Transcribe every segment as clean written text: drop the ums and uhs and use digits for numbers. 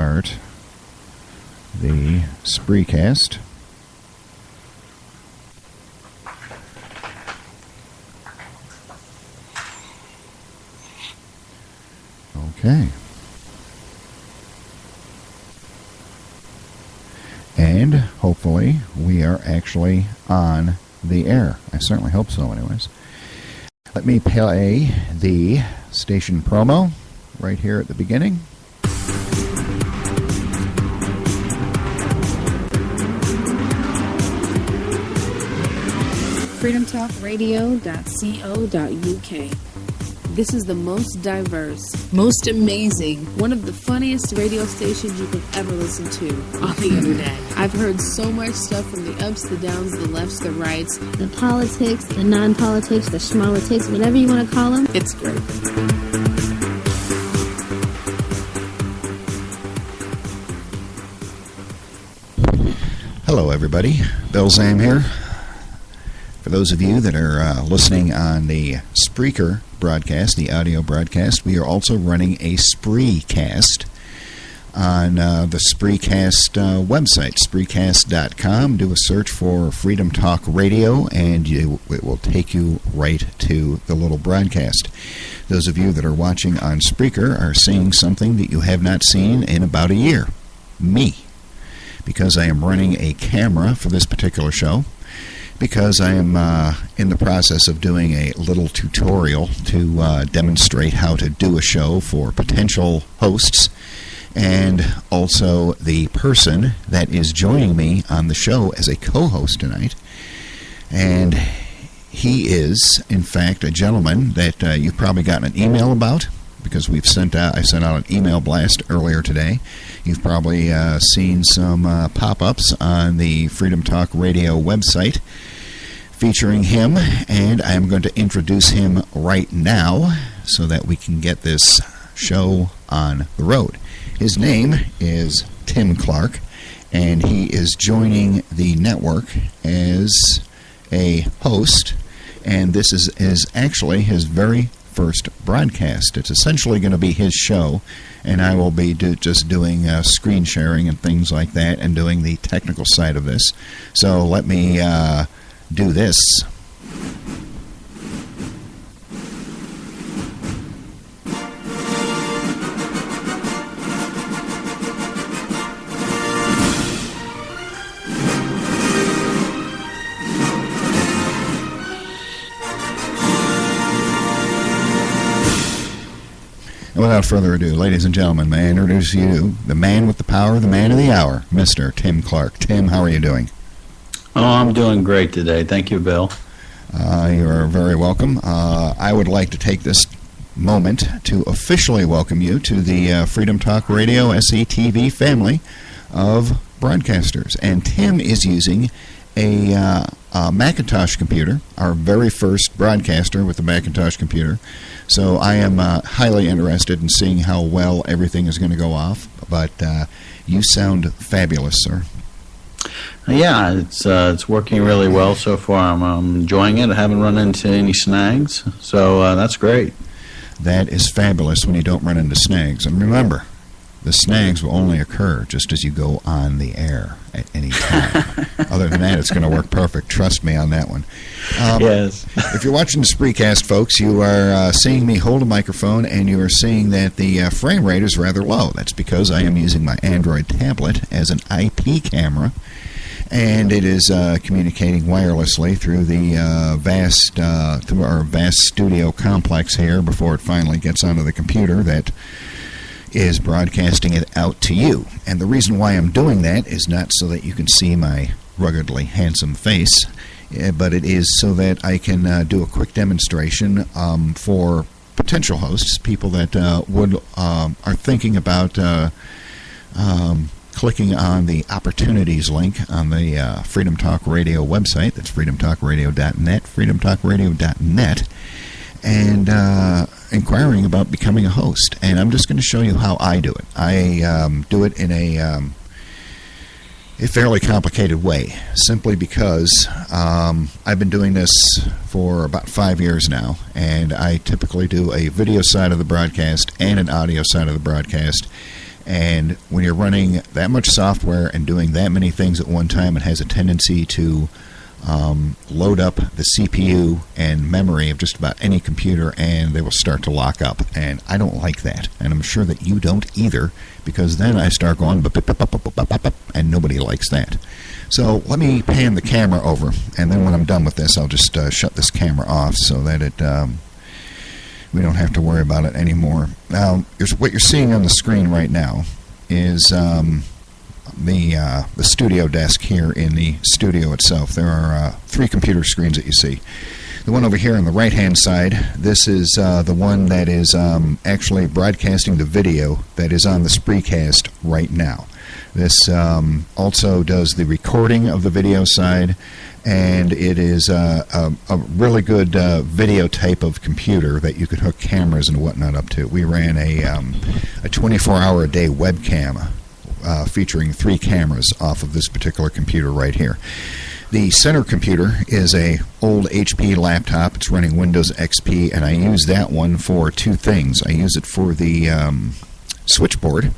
start the Spreecast. Okay. And hopefully we are actually on the air. I certainly hope so anyways. Let me play the station promo right here at the beginning. freedomtalkradio.co.uk. This is the most diverse, most amazing, one of the funniest radio stations you could ever listen to on the internet. I've heard so much stuff from the ups, the downs, the lefts, the rights, the politics, the non-politics, the schmolitics, whatever you want to call them. It's great. Hello, everybody. Bill Xam here. For those of you that are listening on the Spreaker broadcast, the audio broadcast, we are also running a Spreecast on the Spreecast website, Spreecast.com. Do a search for Freedom Talk Radio, and it will take you right to the little broadcast. Those of you that are watching on Spreaker are seeing something that you have not seen in about a year. Me. Because I am running a camera for this particular show. Because I am in the process of doing a little tutorial to demonstrate how to do a show for potential hosts, and also the person that is joining me on the show as a co-host tonight. And he is, in fact, a gentleman that you've probably gotten an email about, because I sent out an email blast earlier today. You've probably seen some pop-ups on the Freedom Talk Radio website featuring him, and I'm going to introduce him right now so that we can get this show on the road. His name is Tim Clark, and he is joining the network as a host, and this is actually his very first broadcast. It's essentially going to be his show, and I will be just doing screen sharing and things like that and doing the technical side of this. So let me do this. Without further ado, ladies and gentlemen, may I introduce you, the man with the power, the man of the hour, Mr. Tim Clark. Tim, how are you doing? Oh, I'm doing great today. Thank you, Bill. You are very welcome. I would like to take this moment to officially welcome you to the Freedom Talk Radio SETV family of broadcasters. And Tim is using a Macintosh computer, our very first broadcaster with the Macintosh computer. So I am highly interested in seeing how well everything is going to go off. But you sound fabulous, sir. Yeah, it's working really well so far. I'm enjoying it. I haven't run into any snags, so that's great. That is fabulous when you don't run into snags. And remember, the snags will only occur just as you go on the air at any time. Other than that, it's going to work perfect. Trust me on that one. Yes. If you're watching the Spreecast, folks, you are seeing me hold a microphone, and you are seeing that the frame rate is rather low. That's because I am using my Android tablet as an IP camera, and it is communicating wirelessly through the through our vast studio complex here before it finally gets onto the computer that is broadcasting it out to you. And the reason why I'm doing that is not so that you can see my ruggedly handsome face, but it is so that I can do a quick demonstration for potential hosts, people that are thinking about clicking on the opportunities link on the Freedom Talk Radio website. That's freedomtalkradio.net, freedomtalkradio.net, and inquiring about becoming a host. And I'm just going to show you how I do it. I do it in a fairly complicated way, simply because I've been doing this for about 5 years now, and I typically do a video side of the broadcast and an audio side of the broadcast. And when you're running that much software and doing that many things at one time, it has a tendency to load up the CPU and memory of just about any computer, and they will start to lock up. And I don't like that. And I'm sure that you don't either, because then I start going, and nobody likes that. So let me pan the camera over, and then when I'm done with this, I'll just shut this camera off so that we don't have to worry about it anymore. Now, what you're seeing on the screen right now is the studio desk here in the studio itself. There are 3 computer screens that you see. The one over here on the right-hand side, this is the one that is actually broadcasting the video that is on the Spreecast right now. This also does the recording of the video side, and it is a really good video type of computer that you could hook cameras and whatnot up to. We ran a 24-hour-a-day webcam featuring 3 cameras off of this particular computer right here. The center computer is a old HP laptop. It's running Windows XP, and I use that one for 2 things. I use it for the switchboard,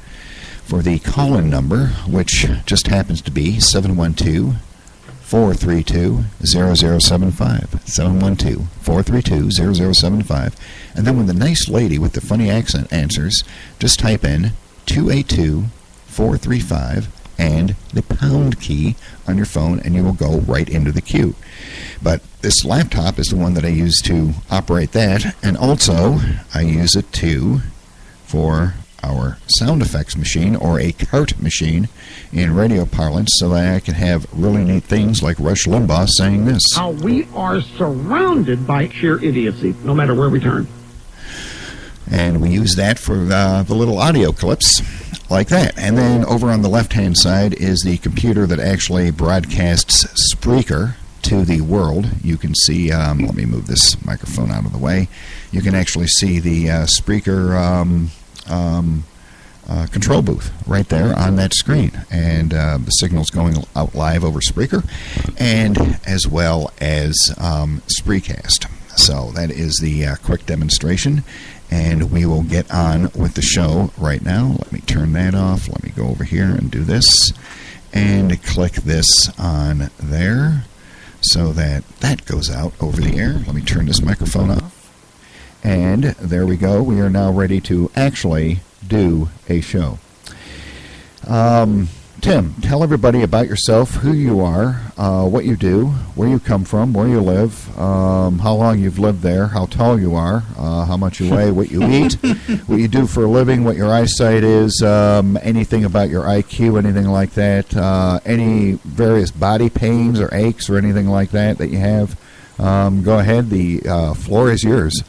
for the call-in number, which just happens to be 712-432-0075. 712-432-0075. And then when the nice lady with the funny accent answers, just type in 282-435 and the pound key on your phone, and you will go right into the queue. But this laptop is the one that I use to operate that, and also I use it for our sound effects machine, or a cart machine in radio parlance, so that I can have really neat things like Rush Limbaugh saying this. How we are surrounded by sheer idiocy, no matter where we turn. And we use that for the little audio clips like that. And then over on the left-hand side is the computer that actually broadcasts Spreaker to the world. You can see, let me move this microphone out of the way. You can actually see the Spreaker control booth right there on that screen. And the signal's going out live over Spreaker, and as well as Spreecast. So that is the quick demonstration. And we will get on with the show right now. Let me turn that off. Let me go over here and do this. And click this on there so that that goes out over the air. Let me turn this microphone off. And there we go. We are now ready to actually do a show. Tim, tell everybody about yourself, who you are, what you do, where you come from, where you live, how long you've lived there, how tall you are, how much you weigh, what you eat, what you do for a living, what your eyesight is, anything about your IQ, anything like that, any various body pains or aches or anything like that you have. Go ahead. The floor is yours.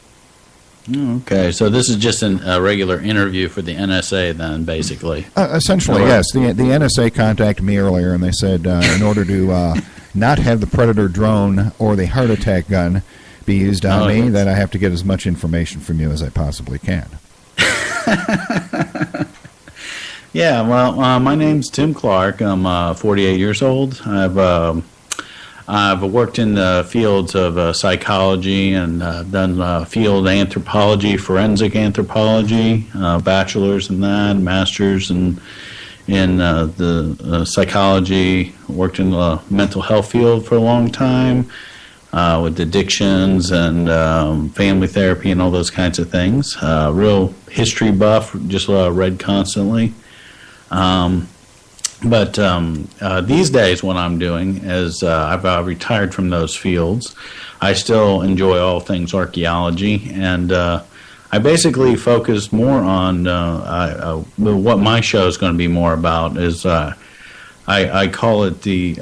Okay, so this is just a regular interview for the NSA then, basically? Essentially, yes. The NSA contacted me earlier, and they said in order to not have the Predator drone or the heart attack gun be used on me, that I have to get as much information from you as I possibly can. Yeah, well, my name's Tim Clark. I'm 48 years old. I've worked in the fields of psychology and done field anthropology, forensic anthropology, bachelor's in that, master's in the psychology. Worked in the mental health field for a long time with addictions and family therapy and all those kinds of things. Real history buff, just read constantly. But these days what I'm doing is I've retired from those fields. I still enjoy all things archaeology, and I basically focus more on what my show is going to be more about is I call it the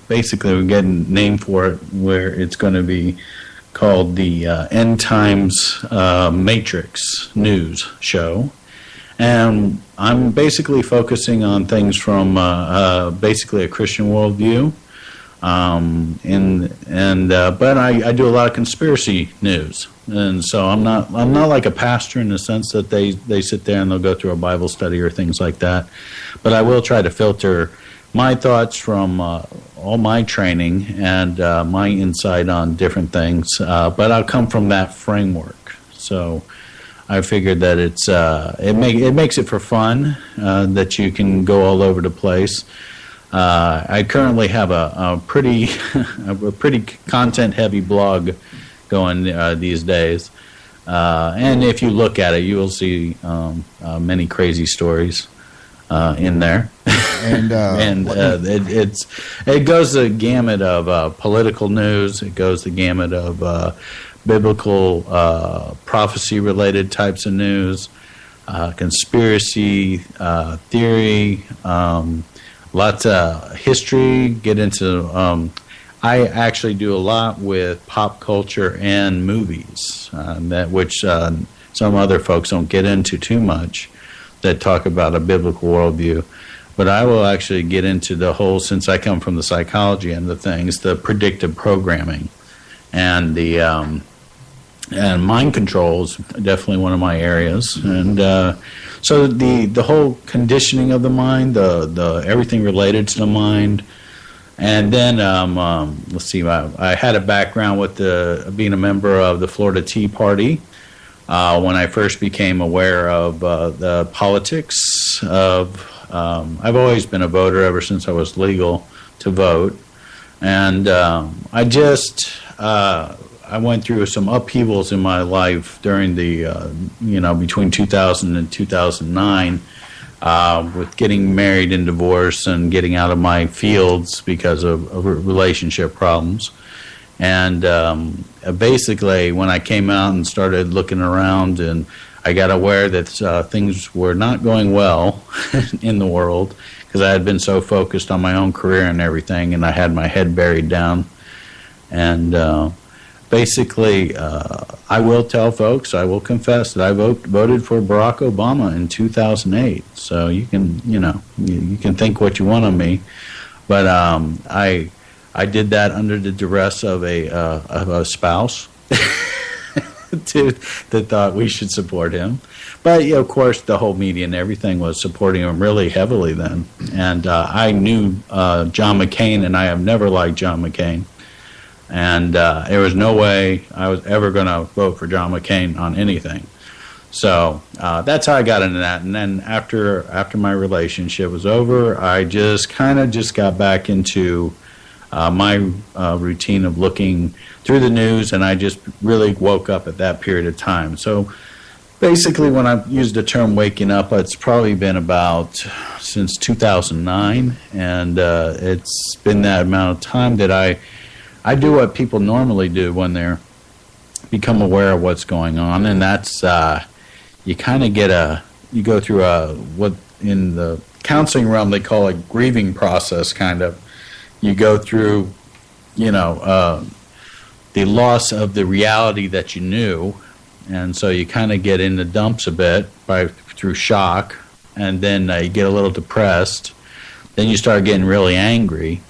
basically we're getting a name for it where it's going to be called the End Times Matrix News Show. And I'm basically focusing on things from basically a Christian worldview, but I do a lot of conspiracy news, and so I'm not like a pastor in the sense that they sit there and they'll go through a Bible study or things like that, but I will try to filter my thoughts from all my training and my insight on different things, but I'll come from that framework. So. I figured that it makes it for fun, that you can go all over the place. I currently have a pretty content heavy blog going these days, and if you look at it, you will see many crazy stories in there. And it goes the gamut of political news. It goes the gamut of biblical prophecy-related types of news, conspiracy theory, lots of history. Get into. I actually do a lot with pop culture and movies, which some other folks don't get into too much, that talk about a biblical worldview. But I will actually get into the whole, since I come from the psychology end of things, the predictive programming and the and mind control is definitely one of my areas. And so the whole conditioning of the mind, the everything related to the mind. And then let's see, I had a background with being a member of the Florida Tea Party. When I first became aware of the politics of, I've always been a voter ever since I was legal to vote, and I went through some upheavals in my life during the between 2000 and 2009, with getting married and divorced and getting out of my fields because of relationship problems. And basically, when I came out and started looking around, and I got aware that things were not going well in the world, because I had been so focused on my own career and everything, and I had my head buried down. And basically, I will tell folks, I will confess that I voted for Barack Obama in 2008. So you can, you can think what you want of me, but I did that under the duress of a spouse that thought we should support him. But, of course, the whole media and everything was supporting him really heavily then. And I knew John McCain, and I have never liked John McCain. And there was no way I was ever going to vote for John McCain on anything. So that's how I got into that. And then after my relationship was over, I just got back into my routine of looking through the news, and I just really woke up at that period of time. So basically, when I used the term waking up, it's probably been about since 2009, and it's been that amount of time that I do what people normally do when they're become aware of what's going on, and that's you kind of you go through what in the counseling realm they call a grieving process, kind of. You go through, the loss of the reality that you knew, and so you kind of get in the dumps a bit through shock, and then you get a little depressed. Then you start getting really angry.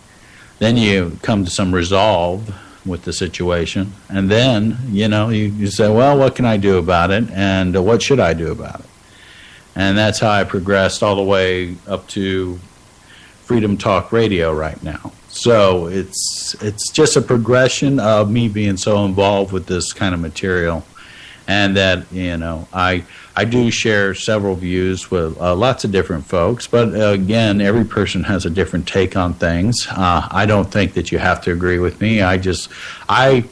Then you come to some resolve with the situation, and then you say, well, what can I do about it, and what should I do about it? And that's how I progressed all the way up to Freedom Talk Radio right now. So it's just a progression of me being so involved with this kind of material, and that I do share several views with lots of different folks. But again, every person has a different take on things. I don't think that you have to agree with me. I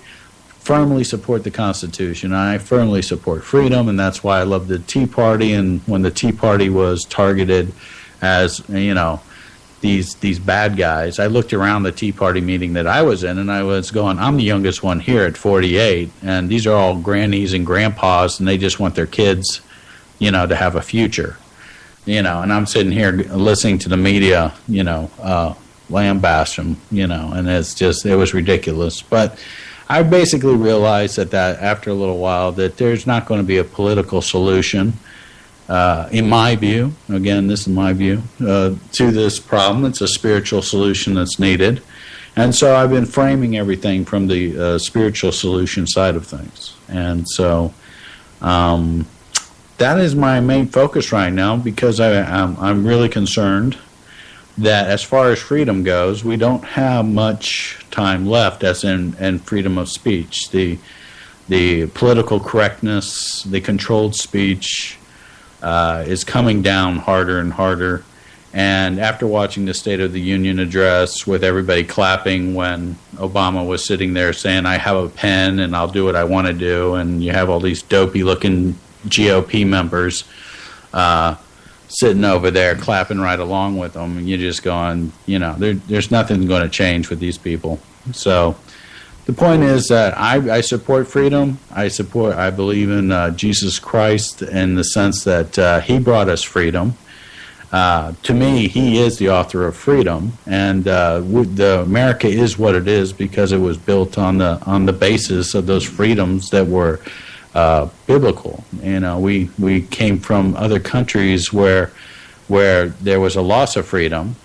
firmly support the Constitution. I firmly support freedom, and that's why I love the Tea Party. And when the Tea Party was targeted as these bad guys, I looked around the Tea Party meeting that I was in, and I was going, I'm the youngest one here at 48, and these are all grannies and grandpas, and they just want their kids, to have a future, and I'm sitting here listening to the media, lambaste them, and it was ridiculous. But I basically realized that after a little while that there's not going to be a political solution, in my view, again, this is my view, to this problem. It's a spiritual solution that's needed. And so I've been framing everything from the spiritual solution side of things. And so that is my main focus right now, because I'm really concerned that as far as freedom goes, we don't have much time left, as in freedom of speech. The the political correctness, the controlled speech is coming down harder and harder. And after watching the State of the Union address with everybody clapping when Obama was sitting there saying, I have a pen and I'll do what I want to do, and you have all these dopey-looking GOP members sitting over there clapping right along with them, and you're just going, there's nothing going to change with these people. So the point is that I support freedom. I believe in Jesus Christ in the sense that he brought us freedom. To me, he is the author of freedom, and America is what it is because it was built on the basis of those freedoms that were biblical. We came from other countries where there was a loss of freedom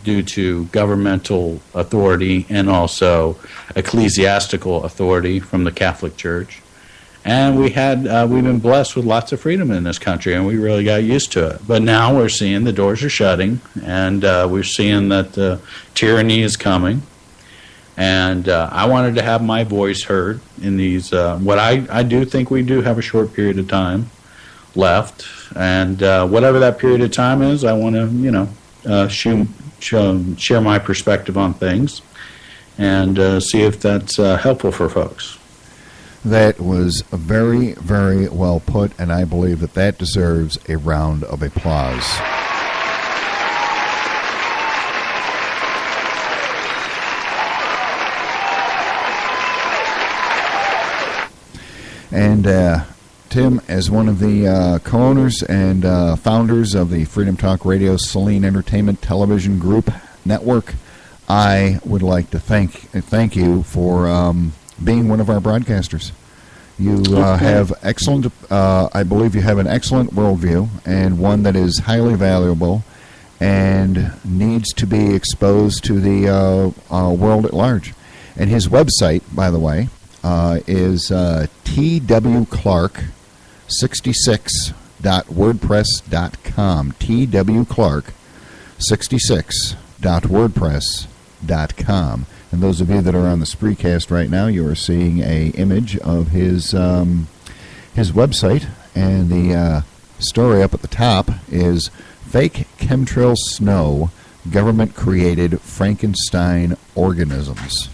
due to governmental authority and also ecclesiastical authority from the Catholic Church. And we've been blessed with lots of freedom in this country, and we really got used to it. But now we're seeing the doors are shutting, and we're seeing that tyranny is coming. And I wanted to have my voice heard in these. What I do think we do have a short period of time left, and whatever that period of time is, I want to share my perspective on things and see if that's helpful for folks. That was very, very well put, and I believe that deserves a round of applause. And Tim, as one of the co-owners and founders of the Freedom Talk Radio Saline Entertainment Television Group Network, I would like to thank you for being one of our broadcasters. You have excellent, I believe you have an excellent worldview, and one that is highly valuable and needs to be exposed to the world at large. And his website, by the way, is twclark66.wordpress.com. twclark66.wordpress.com. And those of you that are on the Spreecast right now, you are seeing a image of his website, and the story up at the top is Fake Chemtrail Snow, Government-Created Frankenstein Organisms.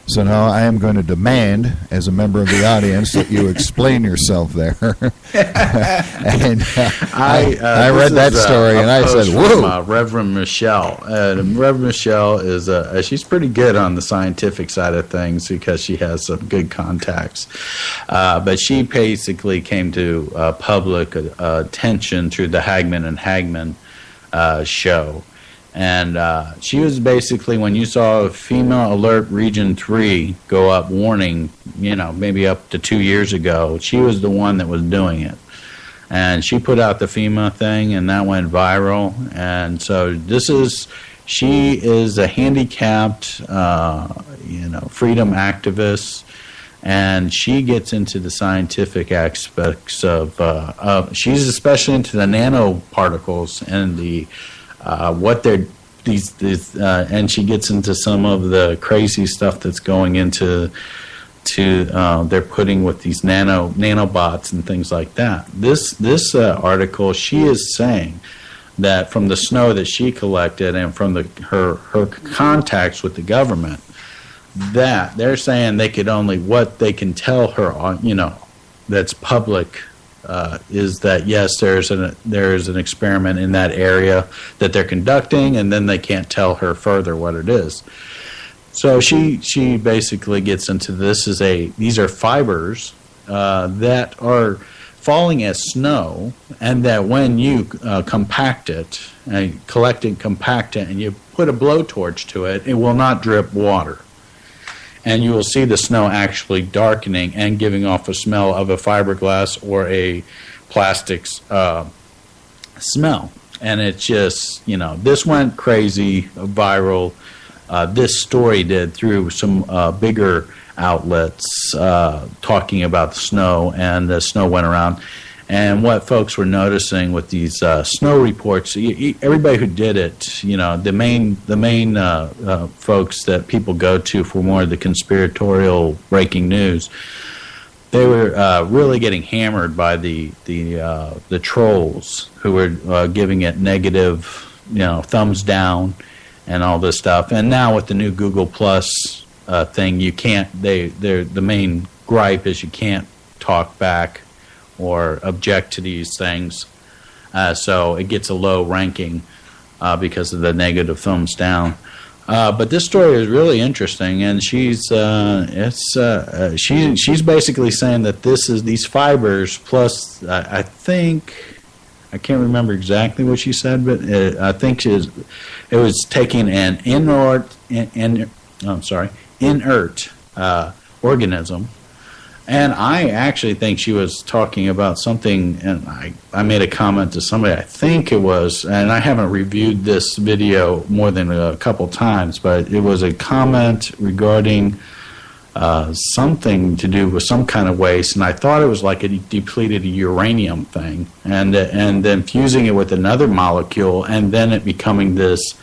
So now I am going to demand, as a member of the audience, that you explain yourself there. And I read that story, and I said, "Whoa!" From, Reverend Michelle. Reverend Michelle is she's pretty good on the scientific side of things because she has some good contacts. But she basically came to public attention through the Hagman and Hagman show. And she was basically, when you saw Female Alert Region 3 go up warning, maybe up to 2 years ago, she was the one that was doing it. And she put out the FEMA thing, and that went viral. And so she is a handicapped, freedom activist. And she gets into the scientific aspects of she's especially into the nanoparticles and the what they're and she gets into some of the crazy stuff that's going into they're putting with these nanobots and things like that. This article, she is saying that from the snow that she collected and from her contacts with the government, that they're saying they could only, what they can tell her on, that's public. Is that yes, there is an experiment in that area that they're conducting, and then they can't tell her further what it is. So she basically gets into these are fibers that are falling as snow, and that when you compact it and collect and compact it, and you put a blowtorch to it, it will not drip water. And you will see the snow actually darkening and giving off a smell of a fiberglass or a plastics smell. And it's just, this went crazy, viral. This story did through some bigger outlets talking about the snow, and the snow went around. And what folks were noticing with these snow reports, everybody who did it, the main folks that people go to for more of the conspiratorial breaking news, they were really getting hammered by the trolls who were giving it negative, thumbs down and all this stuff. And now with the new Google Plus thing, you can't. The main gripe is you can't talk back or object to these things. So it gets a low ranking because of the negative thumbs down. But this story is really interesting, and she's basically saying that these fibers plus I think I can't remember exactly what she said, but I think it was taking an inert organism. And I actually think she was talking about something, and I made a comment to somebody, I think it was, and I haven't reviewed this video more than a couple times, but it was a comment regarding something to do with some kind of waste, and I thought it was like a depleted uranium thing, and then fusing it with another molecule, and then it becoming this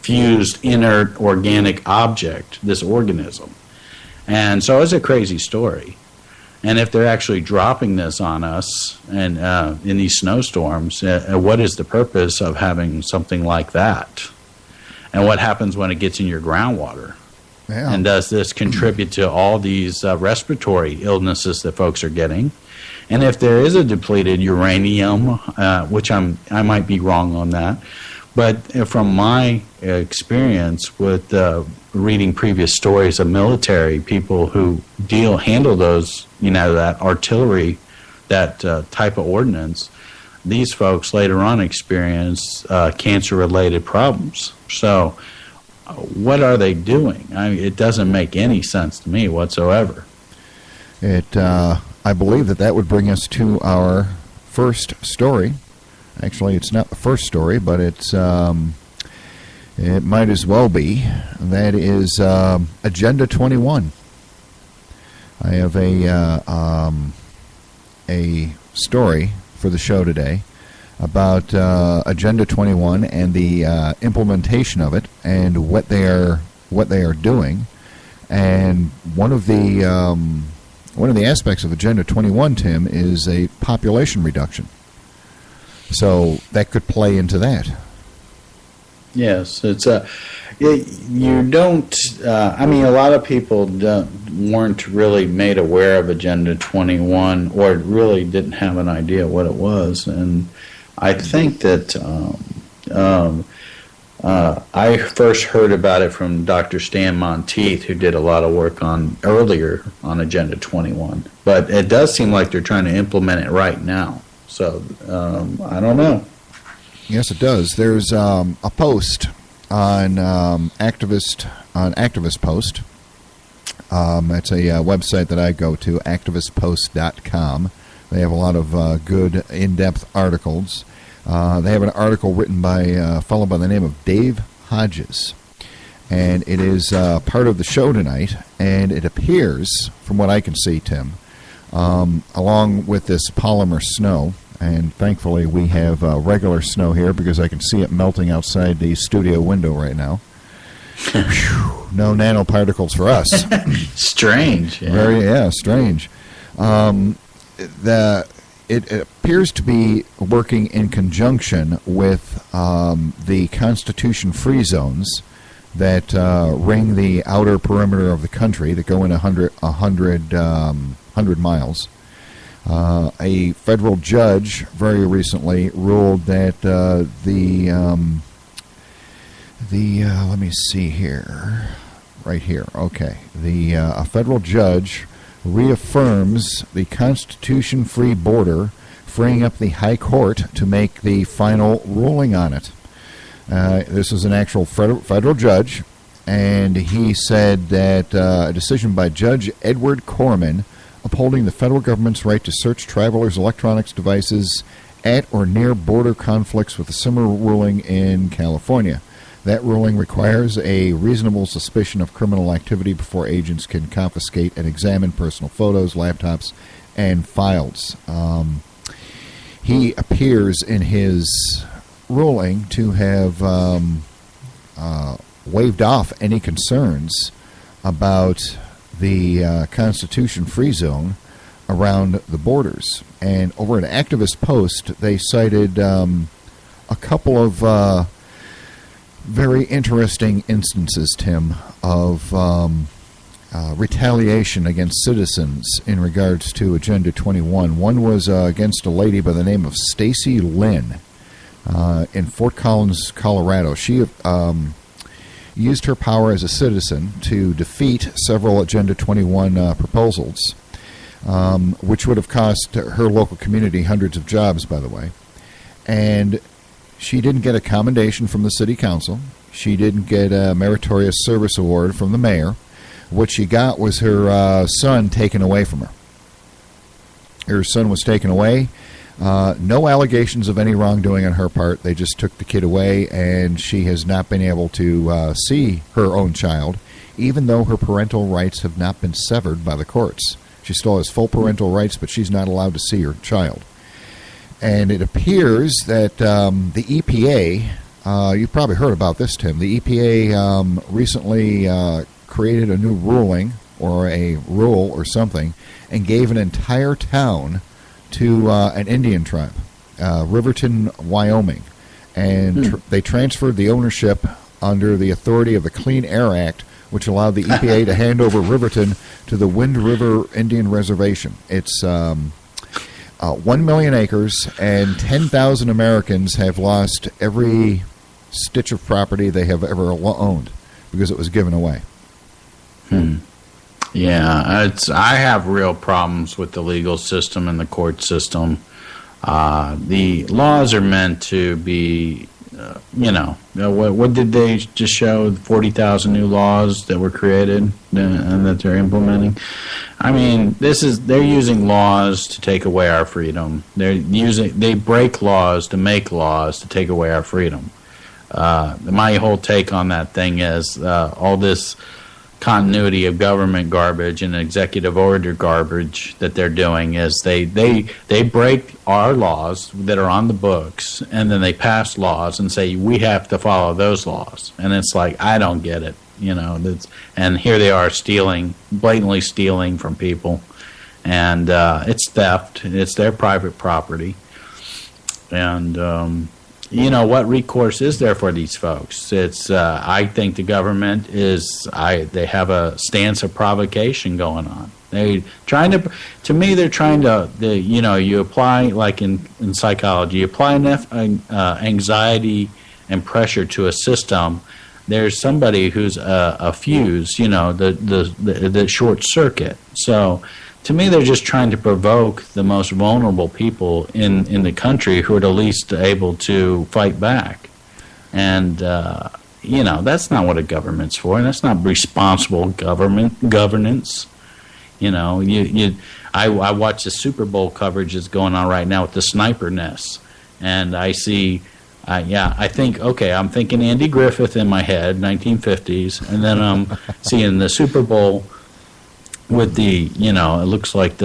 fused inert organic object, this organism. And so it's a crazy story. And if they're actually dropping this on us and in these snowstorms, what is the purpose of having something like that? And what happens when it gets in your groundwater? Yeah. And does this contribute to all these respiratory illnesses that folks are getting? And if there is a depleted uranium, which I might be wrong on that, but from my experience with reading previous stories of military people who handle those, that artillery, that type of ordnance, these folks later on experience cancer-related problems. So what are they doing? It doesn't make any sense to me whatsoever. I believe that would bring us to our first story. Actually, it's not the first story, but it might as well be. That is Agenda 21. I have a story for the show today about Agenda 21 and the implementation of it and what they are doing. And one of the aspects of Agenda 21, Tim, is a population reduction. So that could play into that. Yes, it's you don't. I mean, a lot of people weren't really made aware of Agenda 21, or really didn't have an idea what it was. And I think that I first heard about it from Dr. Stan Monteith, who did a lot of work earlier on Agenda 21. But it does seem like they're trying to implement it right now. So I don't know. Yes, it does. There's a post on Activist Post. It's a website that I go to, activistpost.com. They have a lot of good in-depth articles. They have an article written by a fellow by the name of Dave Hodges. And it is part of the show tonight, and it appears, from what I can see, Tim, along with this polymer snow, and thankfully we have regular snow here because I can see it melting outside the studio window right now. No nanoparticles for us. Strange. Yeah. Strange. It appears to be working in conjunction with the Constitution-free zones that ring the outer perimeter of the country that go in 100 miles. A federal judge very recently ruled that let me see here, right here. Okay, a federal judge reaffirms the Constitution-free border, freeing up the High Court to make the final ruling on it. This is an actual federal judge, and he said that a decision by Judge Edward Corman upholding the federal government's right to search travelers' electronics devices at or near border conflicts with a similar ruling in California. That ruling requires a reasonable suspicion of criminal activity before agents can confiscate and examine personal photos, laptops, and files. He appears in his ruling to have waived off any concerns about the Constitution-free zone around the borders. And over an activist post, they cited a couple of very interesting instances, Tim, of retaliation against citizens in regards to Agenda 21. One was against a lady by the name of Stacy Lynn in Fort Collins, Colorado. She used her power as a citizen to defeat several Agenda 21 proposals, which would have cost her local community hundreds of jobs, by the way. And she didn't get a commendation from the city council. She didn't get a meritorious service award from the mayor. What she got was her son taken away from her. Her son was taken away. No allegations of any wrongdoing on her part. They just took the kid away, and she has not been able to see her own child, even though her parental rights have not been severed by the courts. She still has full parental rights, but she's not allowed to see her child. And it appears that the EPA, you've probably heard about this, Tim, the EPA recently created a new ruling, or a rule or something, and gave an entire town to an Indian tribe, Riverton, Wyoming. And they transferred the ownership under the authority of the Clean Air Act, which allowed the EPA to hand over Riverton to the Wind River Indian Reservation. It's 1 million acres, and 10,000 Americans have lost every stitch of property they have ever owned because it was given away. Yeah, I have real problems with the legal system and the court system. The laws are meant to be, what did they just show? 40,000 new laws that were created and that they're implementing. I mean, they're using laws to take away our freedom. They break laws to make laws to take away our freedom. My whole take on that thing is all this continuity of government garbage and executive order garbage that they're doing is they break our laws that are on the books, and then they pass laws and say we have to follow those laws. And it's like, I don't get it, and here they are blatantly stealing from people, and it's theft. It's their private property. And what recourse is there for these folks? It's I think the government they have a stance of provocation going on. They're trying to, you apply, like in psychology, you apply enough anxiety and pressure to a system. There's somebody who's a fuse, the short circuit. So to me, they're just trying to provoke the most vulnerable people in the country who are the least able to fight back. And, that's not what a government's for. And that's not responsible governance. I watch the Super Bowl coverage that's going on right now with the sniper nests. And I see, I'm thinking Andy Griffith in my head, 1950s. And then I'm seeing the Super Bowl with the, it looks like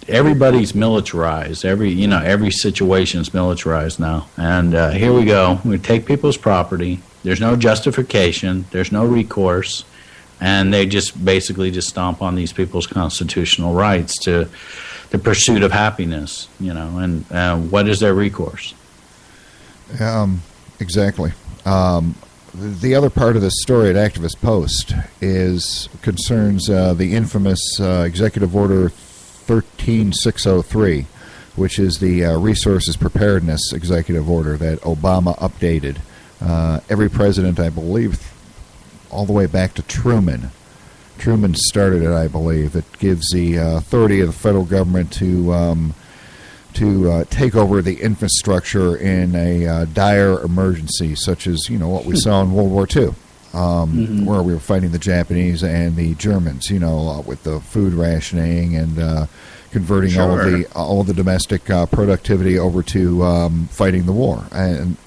everybody's militarized. Every situation's militarized now. And here we go. We take people's property. There's no justification. There's no recourse. And they just basically just stomp on these people's constitutional rights to the pursuit of happiness, and what is their recourse? Exactly. The other part of this story at Activist Post concerns the infamous Executive Order 13603, which is the Resources Preparedness Executive Order that Obama updated. Every president, I believe, all the way back to Truman. Truman started it, I believe. It gives the authority of the federal government to take over the infrastructure in a dire emergency, such as what we saw in World War II, where we were fighting the Japanese and the Germans, with the food rationing and converting all of the domestic productivity over to fighting the war. And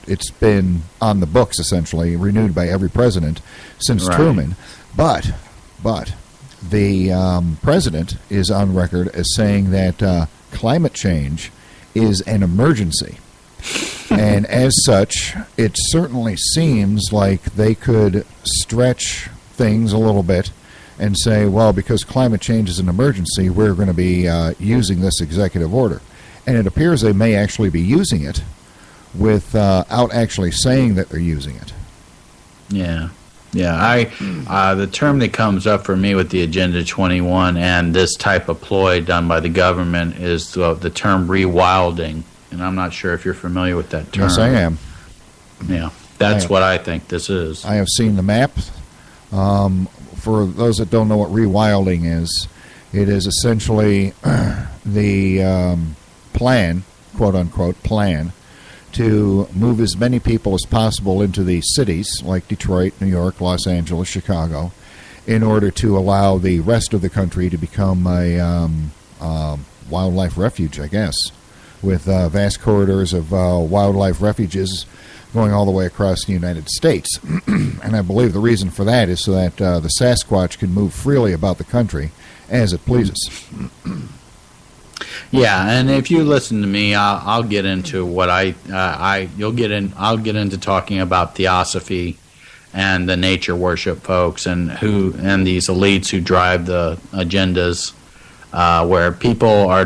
it's been on the books, essentially, renewed by every president since Truman. But the president is on record as saying that climate change is an emergency. And as such, it certainly seems like they could stretch things a little bit and say, well, because climate change is an emergency, we're going to be using this executive order. And it appears they may actually be using it without actually saying that they're using it. Yeah. The term that comes up for me with the Agenda 21 and this type of ploy done by the government is the term rewilding. And I'm not sure if you're familiar with that term. Yes, I am. Yeah, that's what I think this is. I have seen the map. For those that don't know what rewilding is, it is essentially the plan, quote-unquote, plan, to move as many people as possible into the cities like Detroit, New York, Los Angeles, Chicago, in order to allow the rest of the country to become a wildlife refuge, I guess, with vast corridors of wildlife refuges going all the way across the United States. And I believe the reason for that is so that the Sasquatch can move freely about the country as it pleases. Yeah, and if you listen to me, I'll get into what I'll get into talking about theosophy and the nature worship folks and these elites who drive the agendas, where people are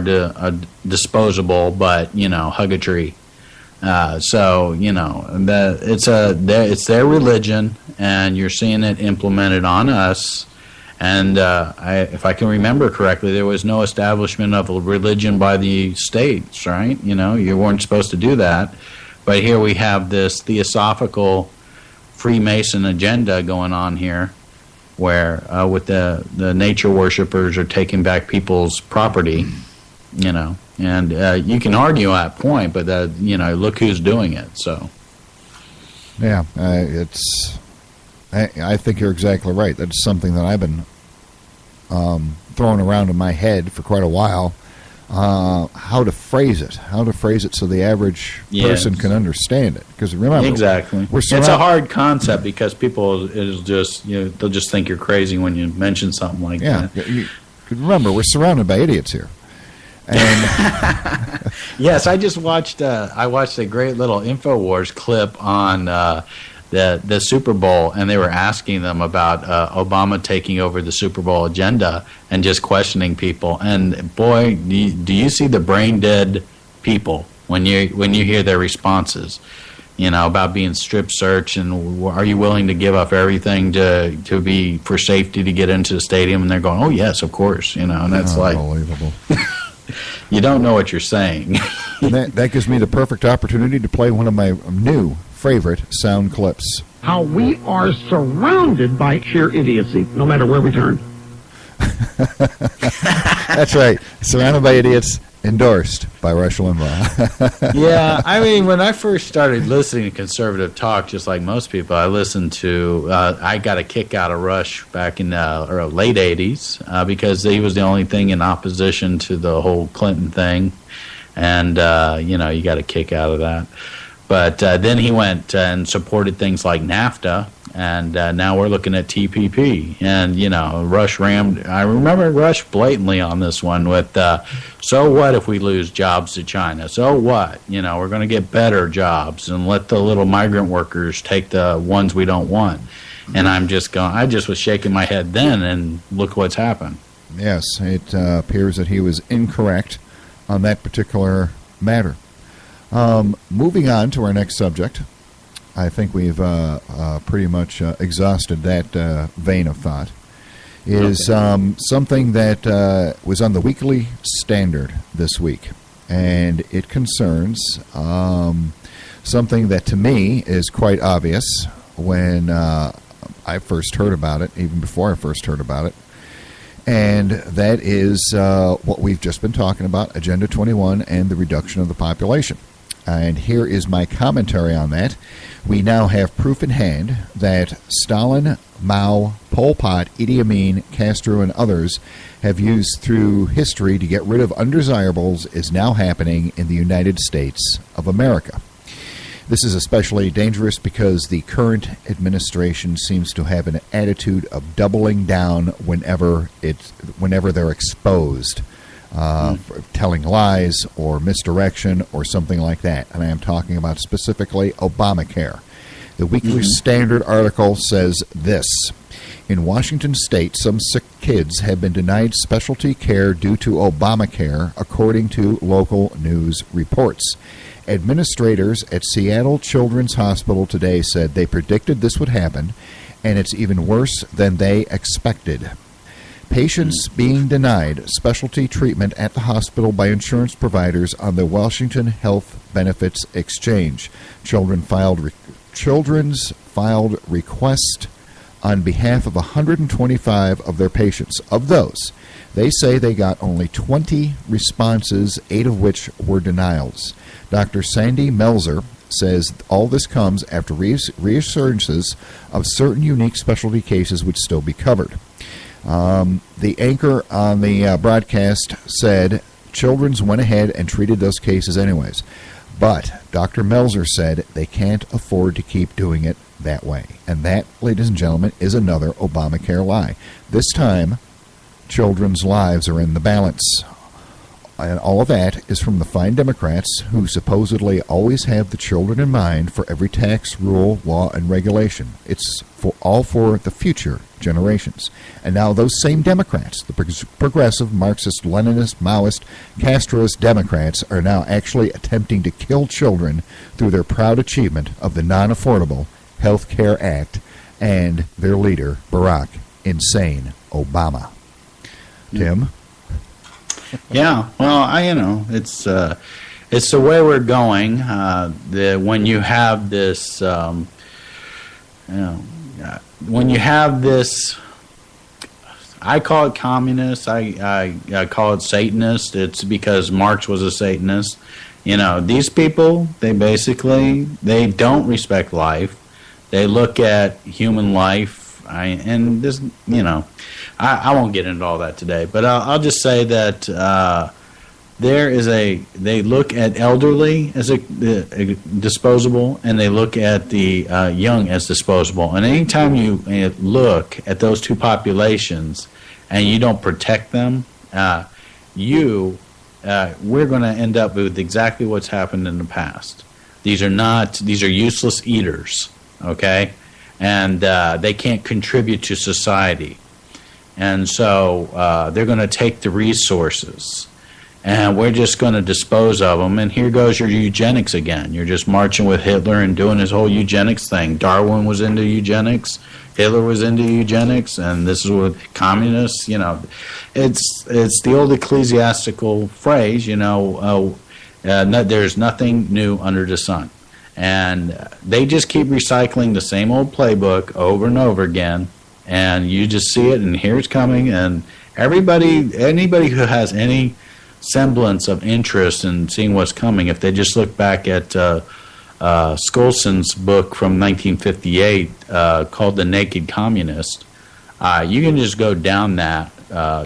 disposable, but hug a tree. So it's their religion, and you're seeing it implemented on us. And if I can remember correctly, there was no establishment of a religion by the states, right? You weren't supposed to do that. But here we have this theosophical Freemason agenda going on here, where with the nature worshipers are taking back people's property, and you can argue that point, but look who's doing it. So, yeah, I think you're exactly right. That's something that I've been throwing around in my head for quite a while. How to phrase it so the average person can understand it. Because remember, exactly, it's a hard concept because people they'll just think you're crazy when you mention something like that. Remember, we're surrounded by idiots here. And yes, I just watched. I watched a great little InfoWars clip on the Super Bowl, and they were asking them about Obama taking over the Super Bowl agenda and just questioning people. And boy, do you see the brain dead people when you hear their responses? About being strip searched, and are you willing to give up everything to be for safety to get into the stadium? And they're going, oh yes, of course. And that's unbelievable. You don't know what you're saying. that gives me the perfect opportunity to play one of my new favorite sound clips. How we are surrounded by sheer idiocy, no matter where we turn. That's right. Surrounded by idiots, endorsed by Rush Limbaugh. Yeah, I mean, when I first started listening to conservative talk, just like most people, I listened to, I got a kick out of Rush back in the late 80s because he was the only thing in opposition to the whole Clinton thing. And, you got a kick out of that. But then he went and supported things like NAFTA, and now we're looking at TPP. And, Rush rammed. I remember Rush blatantly on this one with, so what if we lose jobs to China? So what? We're going to get better jobs and let the little migrant workers take the ones we don't want. And I just was shaking my head then, and look what's happened. Yes, it appears that he was incorrect on that particular matter. Moving on to our next subject, I think we've pretty much exhausted that vein of thought, is something that was on the Weekly Standard this week, and it concerns something that to me is quite obvious when I first heard about it, even before I first heard about it, and that is what we've just been talking about, Agenda 21 and the reduction of the population. And here is my commentary on that. We now have proof in hand that Stalin, Mao, Pol Pot, Idi Amin, Castro, and others have used through history to get rid of undesirables is now happening in the United States of America. This is especially dangerous because the current administration seems to have an attitude of doubling down whenever they're exposed. For telling lies or misdirection or something like that. And I am talking about specifically Obamacare. The Weekly Standard article says this. In Washington state, some sick kids have been denied specialty care due to Obamacare, according to local news reports. Administrators at Seattle Children's Hospital today said they predicted this would happen, and it's even worse than they expected. Patients being denied specialty treatment at the hospital by insurance providers on the Washington Health Benefits Exchange. Children's filed requests on behalf of 125 of their patients. Of those, they say they got only 20 responses, 8 of which were denials. Dr. Sandy Melzer says all this comes after reassurances of certain unique specialty cases would still be covered. The anchor on the broadcast said Children's went ahead and treated those cases anyways. But Dr. Melzer said they can't afford to keep doing it that way. And that, ladies and gentlemen, is another Obamacare lie. This time, children's lives are in the balance. And all of that is from the fine Democrats who supposedly always have the children in mind for every tax, rule, law, and regulation. It's all for the future generations. And now those same Democrats, the progressive, Marxist, Leninist, Maoist, Castroist Democrats, are now actually attempting to kill children through their proud achievement of the Non-Affordable Health Care Act and their leader, Barack Insane Obama. Tim? Yeah, well, it's the way we're going. When you have this, when you have this, I call it communist. I call it Satanist. It's because Marx was a Satanist. These people, they don't respect life. They look at human life, I won't get into all that today, but I'll just say that they look at elderly as a disposable, and they look at the young as disposable. And anytime you look at those two populations and you don't protect them, we're going to end up with exactly what's happened in the past. These are useless eaters, okay? And they can't contribute to society. And so they're going to take the resources, and we're just going to dispose of them. And here goes your eugenics again. You're just marching with Hitler and doing his whole eugenics thing. Darwin was into eugenics. Hitler was into eugenics. And this is what communists, it's the old ecclesiastical phrase, there's nothing new under the sun. And they just keep recycling the same old playbook over and over again. And you just see it, and here it's coming. And anybody who has any semblance of interest in seeing what's coming, if they just look back at Skolson's book from 1958 called The Naked Communist, you can just go down that,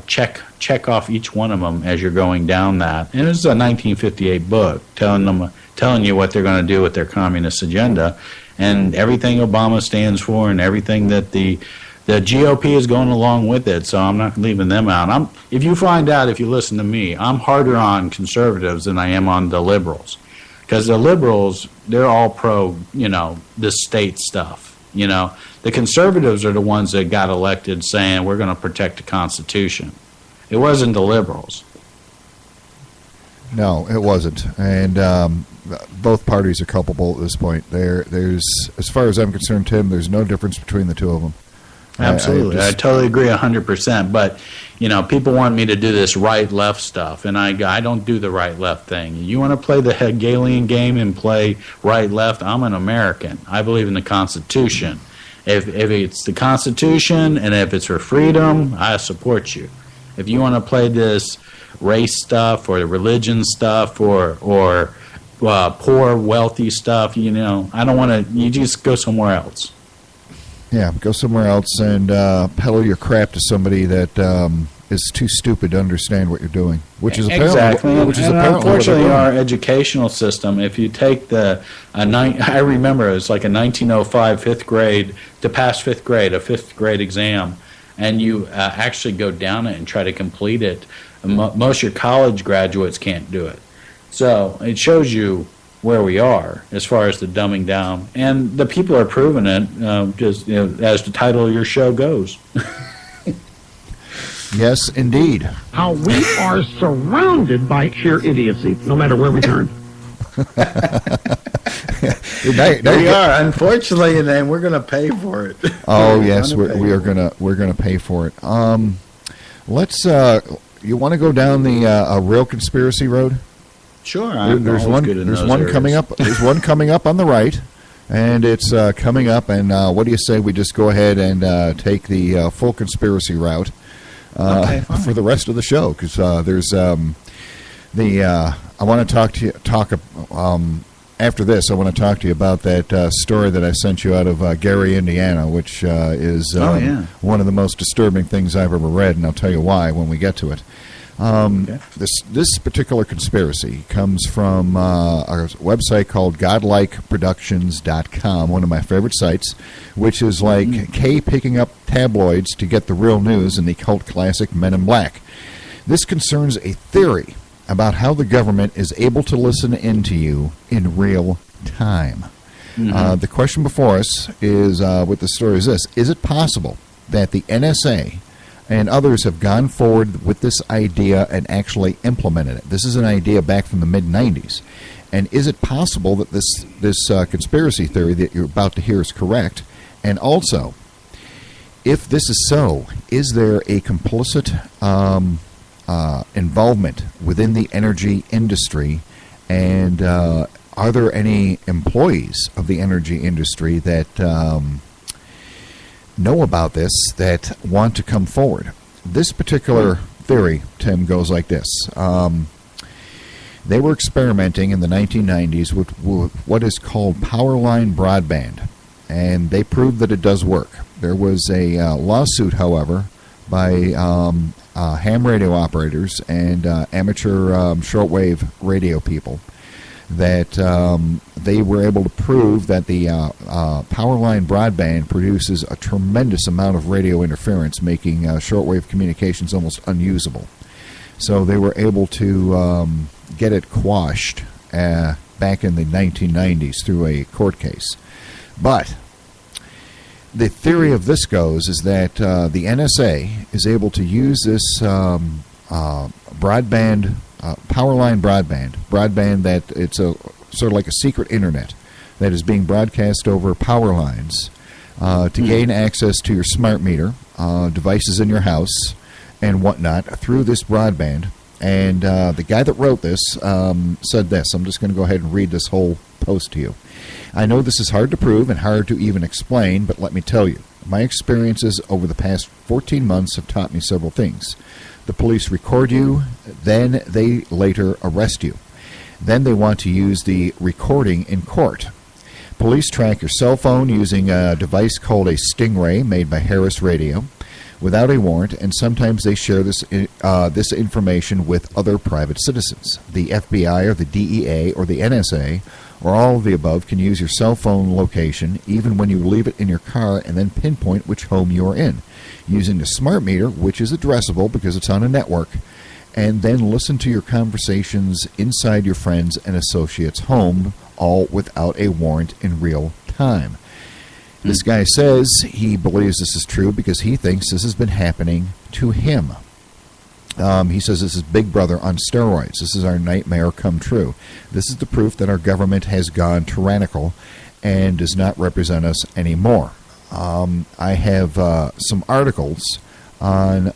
check off each one of them as you're going down that. And it's a 1958 book telling you what they're going to do with their communist agenda, and everything Obama stands for, and everything that the GOP is going along with it. So I'm not leaving them out. If you listen to me, I'm harder on conservatives than I am on the liberals, because the liberals, they're all pro, the state stuff. The conservatives are the ones that got elected saying we're going to protect the Constitution. It wasn't the liberals. No, it wasn't. And both parties are culpable at this point. There's, as far as I'm concerned, Tim, there's no difference between the two of them. Absolutely. I totally agree 100%. But, people want me to do this right-left stuff, and I don't do the right-left thing. You want to play the Hegelian game and play right-left? I'm an American. I believe in the Constitution. If it's the Constitution and if it's for freedom, I support you. If you want to play this race stuff or the religion stuff or poor, wealthy stuff, I don't want to. You just go somewhere else. Yeah, go somewhere else and peddle your crap to somebody that is too stupid to understand what you're doing, which is exactly. apparently unfortunately, our educational system. If you take I remember it was like a 1905 fifth grade to pass fifth grade, a fifth grade exam, and you actually go down it and try to complete it. Most of your college graduates can't do it. So it shows you where we are as far as the dumbing down, and the people are proving it. Just as the title of your show goes. Yes, indeed. How we are surrounded by sheer idiocy, no matter where we turn. We are, unfortunately, and then we're going to pay for it. Oh yes, we're gonna pay for it. Let's. You want to go down the a real conspiracy road? Sure. There's one coming up. There's one coming up on the right, and it's coming up. And what do you say we just go ahead and take the full conspiracy route for the rest of the show? Because there's I want to talk after this. I want to talk to you about that story that I sent you out of Gary, Indiana, which is one of the most disturbing things I've ever read, and I'll tell you why when we get to it. This particular conspiracy comes from a website called godlikeproductions.com, one of my favorite sites, which is like Kay picking up tabloids to get the real news in the cult classic Men in Black. This concerns a theory about how the government is able to listen into you in real time. The question before us is, with the story is this: is it possible that the NSA and others have gone forward with this idea and actually implemented it? This is an idea back from the mid-'90s. And is it possible that this conspiracy theory that you're about to hear is correct? And also, if this is so, is there a complicit involvement within the energy industry? And are there any employees of the energy industry that know about this, that want to come forward? This particular theory, Tim, goes like this. They were experimenting in the 1990s with what is called power line broadband, and they proved that it does work. There was a lawsuit, however, by ham radio operators and amateur shortwave radio people that they were able to prove that the power line broadband produces a tremendous amount of radio interference, making shortwave communications almost unusable. So they were able to get it quashed back in the 1990s through a court case. But the theory of this goes is that the NSA is able to use this broadband, power line broadband that it's a sort of like a secret internet that is being broadcast over power lines to gain access to your smart meter, devices in your house, and whatnot through this broadband. And the guy that wrote this said this. I'm just going to go ahead and read this whole post to you. I know this is hard to prove and hard to even explain, but let me tell you, my experiences over the past 14 months have taught me several things. The police record you, then they later arrest you. Then they want to use the recording in court. Police track your cell phone using a device called a Stingray made by Harris Radio without a warrant, and sometimes they share this information with other private citizens. The FBI or the DEA or the NSA or all of the above can use your cell phone location even when you leave it in your car and then pinpoint which home you're in, using the smart meter, which is addressable because it's on a network, and then listen to your conversations inside your friends' and associates' home, all without a warrant in real time. This guy says he believes this is true because he thinks this has been happening to him. He says this is Big Brother on steroids. This is our nightmare come true. This is the proof that our government has gone tyrannical and does not represent us anymore. I have some articles on,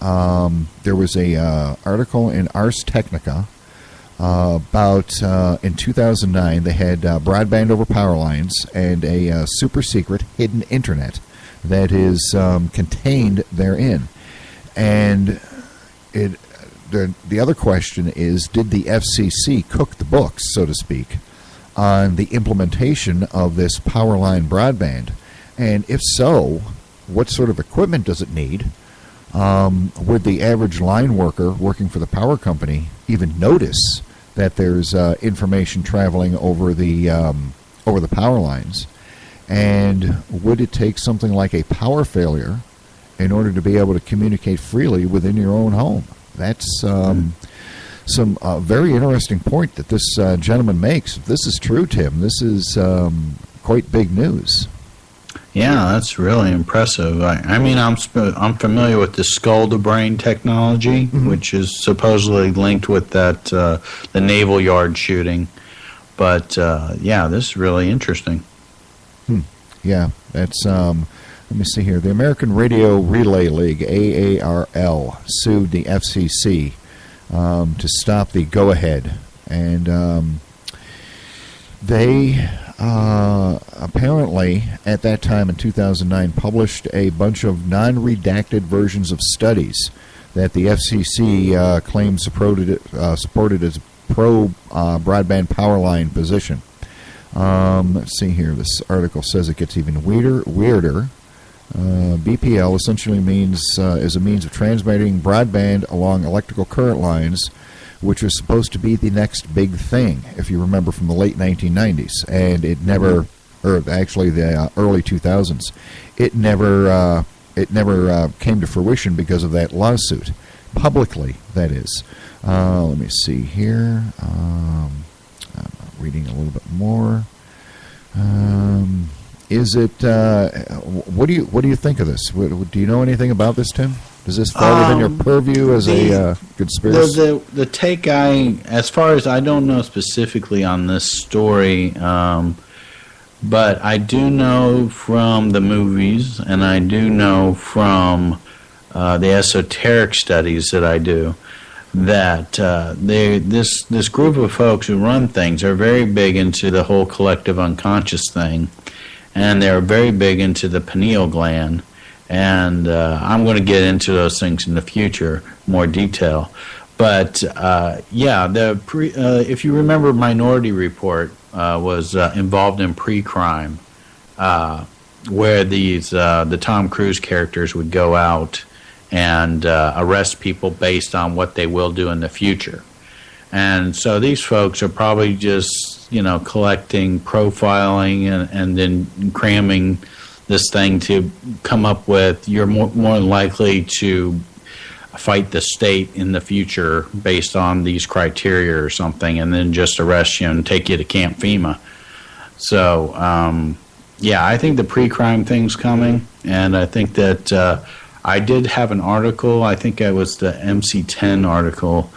there was a article in Ars Technica about, in 2009, they had broadband over power lines and a super secret hidden internet that is contained therein. And the other question is, did the FCC cook the books, so to speak, on the implementation of this power line broadband? And if so, what sort of equipment does it need? Would the average line worker working for the power company even notice that there's information traveling over the power lines? And would it take something like a power failure in order to be able to communicate freely within your own home? That's some very interesting point that this gentleman makes. If this is true, Tim, this is quite big news. Yeah, that's really impressive. I mean, I'm familiar with the skull-to-brain technology, which is supposedly linked with that the naval yard shooting. But yeah, this is really interesting. Yeah, that's. Let me see here. The American Radio Relay League (AARL) sued the FCC to stop the go-ahead, and they. Apparently, at that time in 2009, published a bunch of non-redacted versions of studies that the FCC claims supported its pro-broadband power line position. Let's see here. This article says it gets even weirder. BPL essentially is a means of transmitting broadband along electrical current lines, which was supposed to be the next big thing, if you remember, from the late 1990s, and it never, or actually the early 2000s, it never came to fruition because of that lawsuit, publicly, that is. Let me see here. I'm reading a little bit more. Is it? What do you think of this? Do you know anything about this, Tim? Does this fall within your purview as a conspiracy? The take as far as I don't know specifically on this story, but I do know from the movies, and I do know from the esoteric studies that I do, that this group of folks who run things are very big into the whole collective unconscious thing, and they're very big into the pineal gland. And I'm going to get into those things in the future, more detail. But yeah, if you remember, Minority Report was involved in pre-crime, where the Tom Cruise characters would go out and arrest people based on what they will do in the future. And so these folks are probably just collecting, profiling, and then cramming this thing to come up with, you're more likely to fight the state in the future based on these criteria or something, and then just arrest you and take you to Camp FEMA. So, yeah, I think the pre-crime thing's coming, and I think that I did have an article, I think it was the MC10 article,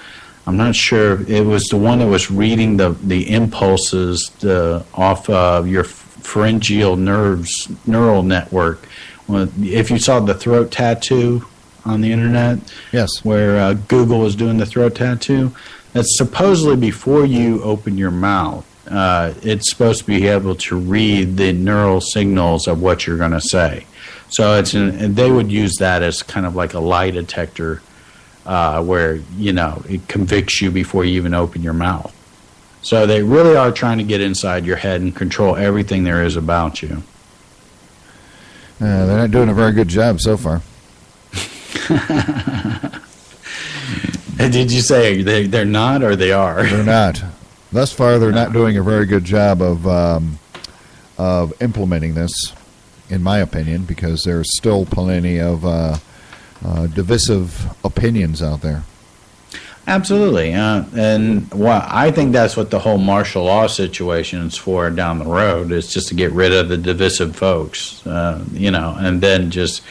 I'm not sure, it was the one that was reading the impulses off of your pharyngeal neural network. If you saw the throat tattoo on the internet, yes, where Google was doing the throat tattoo, that's supposedly before you open your mouth. It's supposed to be able to read the neural signals of what you're going to say. So they would use that as kind of like a lie detector, where it convicts you before you even open your mouth. So they really are trying to get inside your head and control everything there is about you. They're not doing a very good job so far. Did you say they're not, or they are? They're not. Thus far, they're not doing a very good job of implementing this, in my opinion, because there's still plenty of divisive opinions out there. Absolutely, and I think that's what the whole martial law situation is for down the road, is just to get rid of the divisive folks, and then just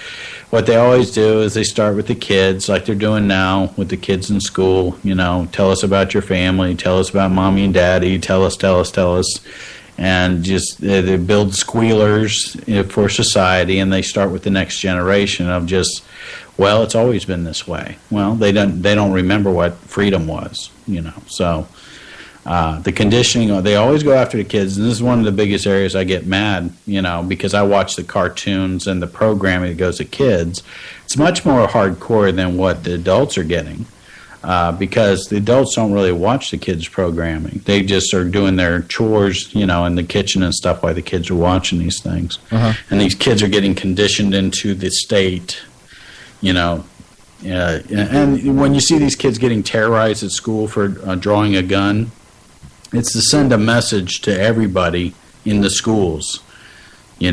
what they always do is they start with the kids, like they're doing now with the kids in school, tell us about your family, tell us about mommy and daddy, tell us, and just they build squealers for society, and they start with the next generation of just, well, it's always been this way. Well, they don't remember what freedom was, So the conditioning, they always go after the kids, and this is one of the biggest areas I get mad, because I watch the cartoons and the programming that goes to kids. It's much more hardcore than what the adults are getting, because the adults don't really watch the kids' programming. They just are doing their chores, in the kitchen and stuff while the kids are watching these things. Uh-huh. And these kids are getting conditioned into the state. And when you see these kids getting terrorized at school for drawing a gun, it's to send a message to everybody in the schools. Do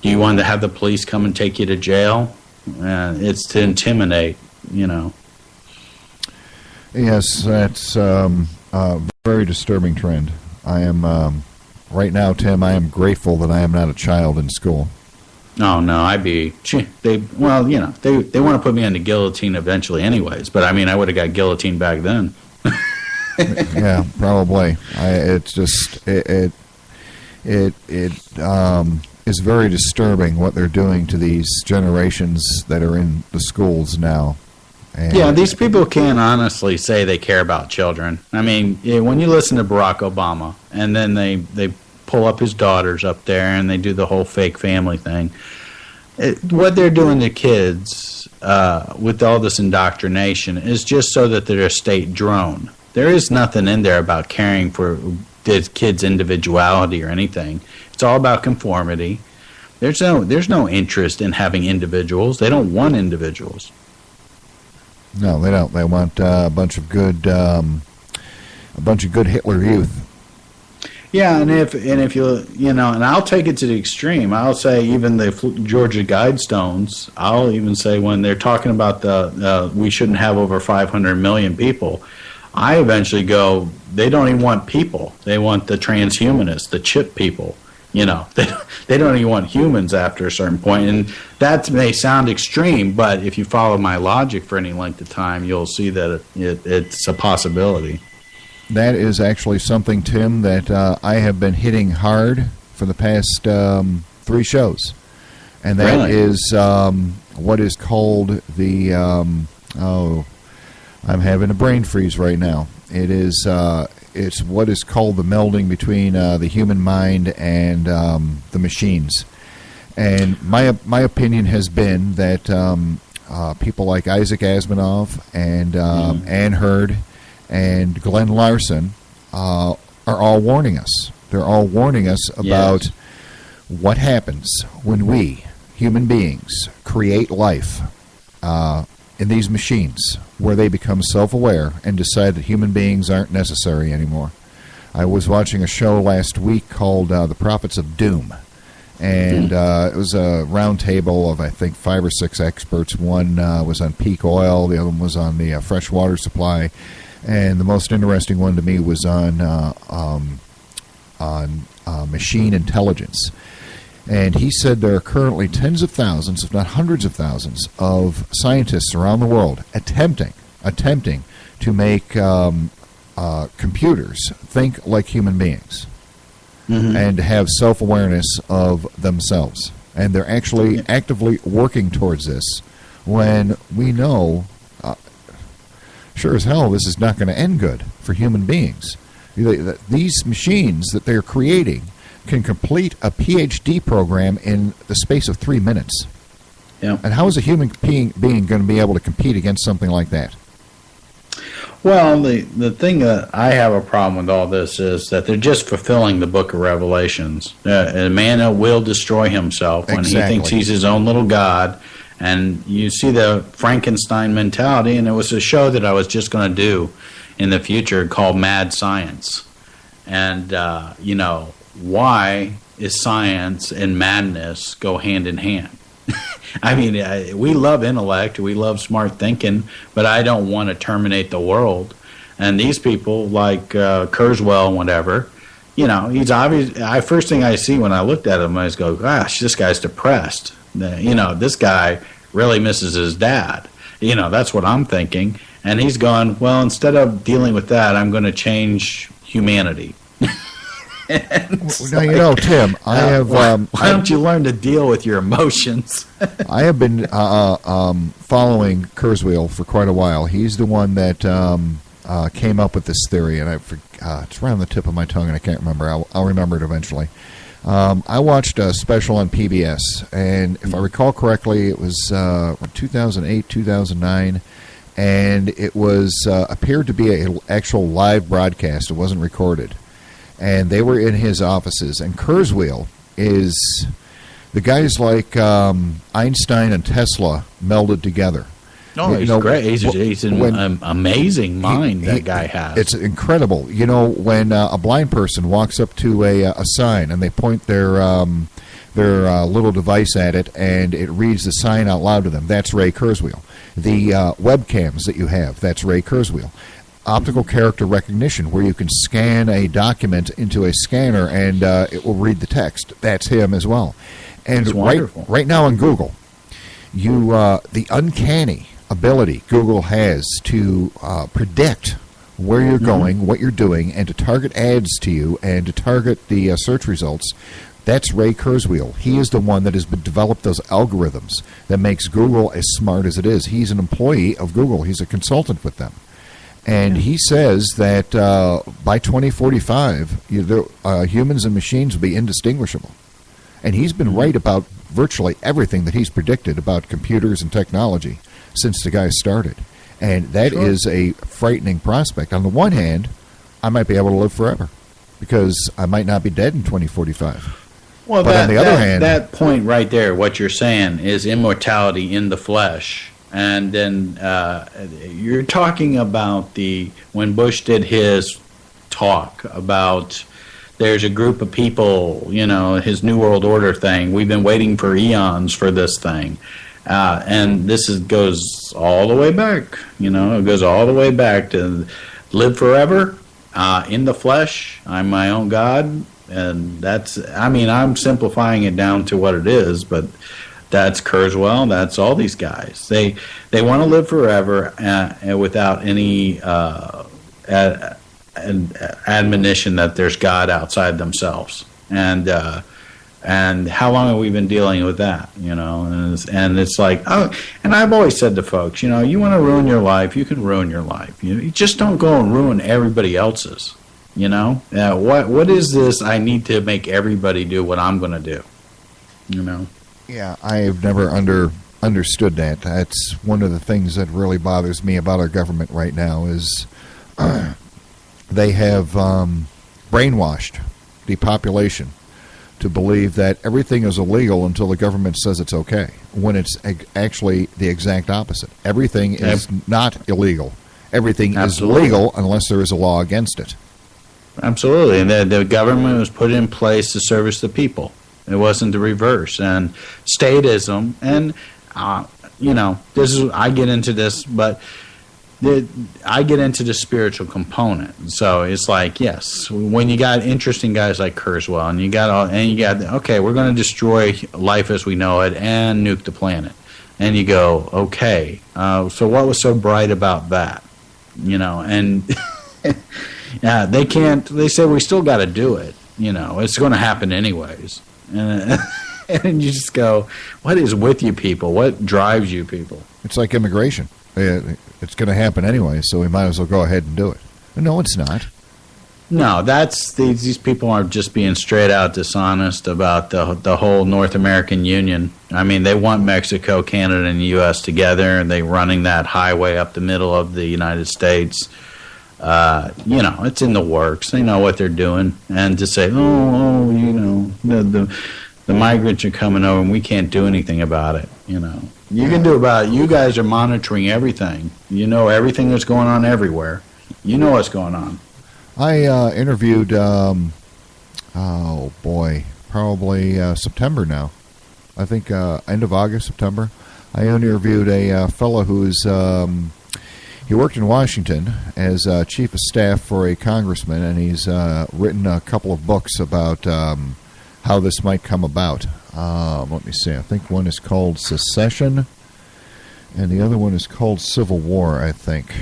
you want to have the police come and take you to jail? It's to intimidate, Yes, that's a very disturbing trend. I am, right now, Tim, I am grateful that I am not a child in school. Oh, no, I'd be... They want to put me on the guillotine eventually anyways, but, I mean, I would have got guillotined back then. Yeah, probably. It's just... It is very disturbing what they're doing to these generations that are in the schools now. And yeah, these people can't honestly say they care about children. I mean, when you listen to Barack Obama, and then they pull up his daughters up there, and they do the whole fake family thing, what they're doing to kids with all this indoctrination is just so that they're a state drone. There is nothing in there about caring for the kids' individuality or anything. It's all about conformity. There's no interest in having individuals. They don't want individuals. No, they don't. They want a bunch of good Hitler Youth. Yeah, and if and I'll take it to the extreme. I'll say even the Georgia Guidestones. I'll even say when they're talking about we shouldn't have over 500 million people. I eventually go, they don't even want people. They want the transhumanists, the chip people. They don't even want humans after a certain point. And that may sound extreme, but if you follow my logic for any length of time, you'll see that it's a possibility. That is actually something, Tim, that I have been hitting hard for the past 3 shows. And that really? is what is called the... I'm having a brain freeze right now. It is... it's what is called the melding between the human mind and the machines. And my opinion has been that people like Isaac Asimov and Ann Hurd and Glenn Larson are all warning us. They're all warning us about what happens when we, human beings, create life in these machines, where they become self-aware and decide that human beings aren't necessary anymore. I was watching a show last week called The Prophets of Doom, and it was a round table of, I think, 5 or 6 experts. One was on peak oil, the other one was on the fresh water supply, and the most interesting one to me was on machine intelligence. And he said there are currently tens of thousands, if not hundreds of thousands, of scientists around the world attempting to make computers think like human beings and have self-awareness of themselves. And they're actually actively working towards this when we know, sure as hell, this is not going to end good for human beings. These machines that they're creating can complete a PhD program in the space of 3 minutes. Yeah. And how is a human being going to be able to compete against something like that? Well, the thing that I have a problem with all this is that they're just fulfilling the book of Revelations. A man will destroy himself when he thinks he's his own little god. And you see the Frankenstein mentality, and it was a show that I was just going to do in the future called Mad Science. And, why is science and madness go hand in hand? I mean, we love intellect, we love smart thinking, but I don't want to terminate the world. And these people, like Kurzweil and whatever, he's obvious. First thing I see when I looked at him, I just go, gosh, this guy's depressed. This guy really misses his dad. That's what I'm thinking. And he's gone, well, instead of dealing with that, I'm going to change humanity. Now, Tim, I have... why don't you learn to deal with your emotions? I have been following Kurzweil for quite a while. He's the one that came up with this theory, and it's right on the tip of my tongue, and I can't remember. I'll remember it eventually. I watched a special on PBS, and if I recall correctly, it was 2008, 2009, and it was appeared to be an actual live broadcast. It wasn't recorded. And they were in his offices. And Kurzweil is the guys like Einstein and Tesla melded together. Oh, he's great. He's an amazing mind that guy has. It's incredible. When a blind person walks up to a sign and they point their little device at it and it reads the sign out loud to them, that's Ray Kurzweil. The webcams that you have, that's Ray Kurzweil. optical character recognition, where you can scan a document into a scanner and it will read the text. That's him as well. And right now on Google, the uncanny ability Google has to predict where you're going, what you're doing, and to target ads to you and to target the search results. That's Ray Kurzweil. He is the one that has developed those algorithms that makes Google as smart as it is. He's an employee of Google. He's a consultant with them. And he says that by 2045, humans and machines will be indistinguishable. And he's been right about virtually everything that he's predicted about computers and technology since the guy started. And that is a frightening prospect. On the one hand, I might be able to live forever because I might not be dead in 2045. Well, but on the other hand, that point right there, what you're saying is immortality in the flesh. And then you're talking about when Bush did his talk about there's a group of people, his New World Order thing. We've been waiting for eons for this thing. And this goes all the way back. It goes all the way back to live forever in the flesh. I'm my own God. And I'm simplifying it down to what it is, but that's Kurzweil. That's all these guys. They want to live forever without any admonition that there's God outside themselves. And how long have we been dealing with that? And it's like, and I've always said to folks, you want to ruin your life, you can ruin your life. You just don't go and ruin everybody else's. What is this? I need to make everybody do what I'm going to do. Yeah, I've never understood that. That's one of the things that really bothers me about our government right now is they have brainwashed the population to believe that everything is illegal until the government says it's okay, when it's actually the exact opposite. Everything is not illegal. Everything is legal unless there is a law against it. Absolutely. And the government was put in place to service the people. It wasn't the reverse. And statism, and, I get into this, but I get into the spiritual component. So it's like, yes, when you got interesting guys like Kurzweil, and okay, we're going to destroy life as we know it and nuke the planet. And you go, okay, so what was so bright about that? And yeah, they can't. They say we still got to do it. It's going to happen anyways. And you just go, what is with you people? What drives you people? It's like immigration. It's going to happen anyway, so we might as well go ahead and do it. No, it's not. No, these people are just being straight out dishonest about the whole North American Union. I mean, they want Mexico, Canada, and the U.S. together, and they're running that highway up the middle of the United States. It's in the works. They know what they're doing. And to say, the migrants are coming over and we can't do anything about it, You can do about it. You guys are monitoring everything. You know everything that's going on everywhere. You know what's going on. I interviewed, probably September now. I think end of August, September. I interviewed a fellow who's... he worked in Washington as chief of staff for a congressman, and he's written a couple of books about how this might come about. Let me see. I think one is called Secession, and the other one is called Civil War, I think.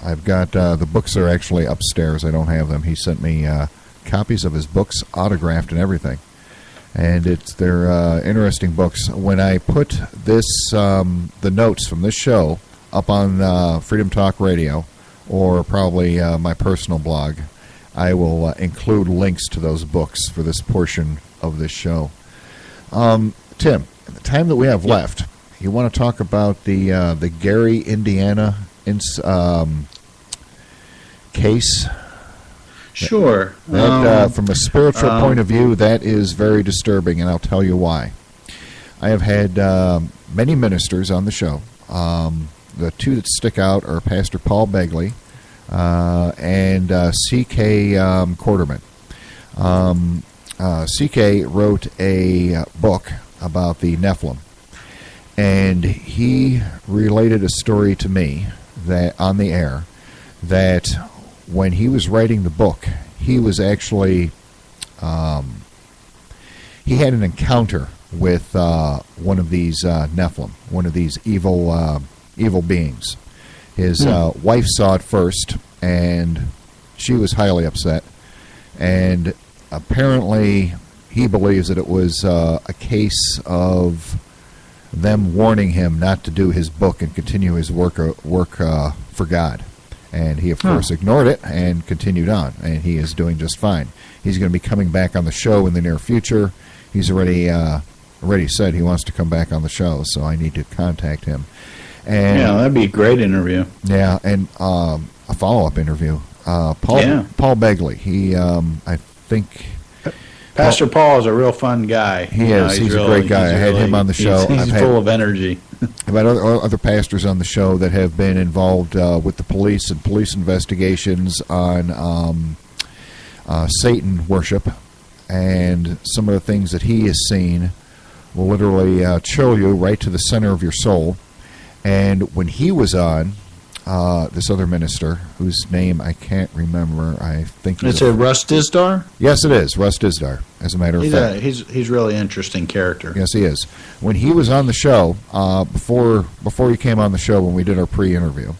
I've got the books are actually upstairs. I don't have them. He sent me copies of his books, autographed and everything. And they're interesting books. When I put this, the notes from this show up on Freedom Talk Radio, or probably my personal blog, I will include links to those books for this portion of this show. Tim, the time that we have left, you want to talk about the Gary, Indiana case? Sure. From a spiritual point of view, that is very disturbing, and I'll tell you why. I have had many ministers on the show. The two that stick out are Pastor Paul Begley and C.K. Quarterman. C.K. wrote a book about the Nephilim, and he related a story to me that on the air that when he was writing the book, he was actually he had an encounter with one of these Nephilim, one of these evil beings. His wife saw it first, and she was highly upset. And apparently, he believes that it was a case of them warning him not to do his book and continue his work for God. And he, of course, ignored it and continued on. And he is doing just fine. He's going to be coming back on the show in the near future. He's already said he wants to come back on the show, so I need to contact him. And, yeah, that'd be a great interview. Yeah, and a follow-up interview. Paul Begley. He, I think... Pastor Paul is a real fun guy. He is. He's a great guy. I had him on the show. He's full of energy. I've had other pastors on the show that have been involved with the police and police investigations on Satan worship. And some of the things that he has seen will literally chill you right to the center of your soul. And when he was on, this other minister, whose name I can't remember, I think it's Russ Dizdar? Yes, it is. Russ Dizdar, as a matter of fact. He's really interesting character. Yes, he is. When he was on the show, before he came on the show when we did our pre-interview,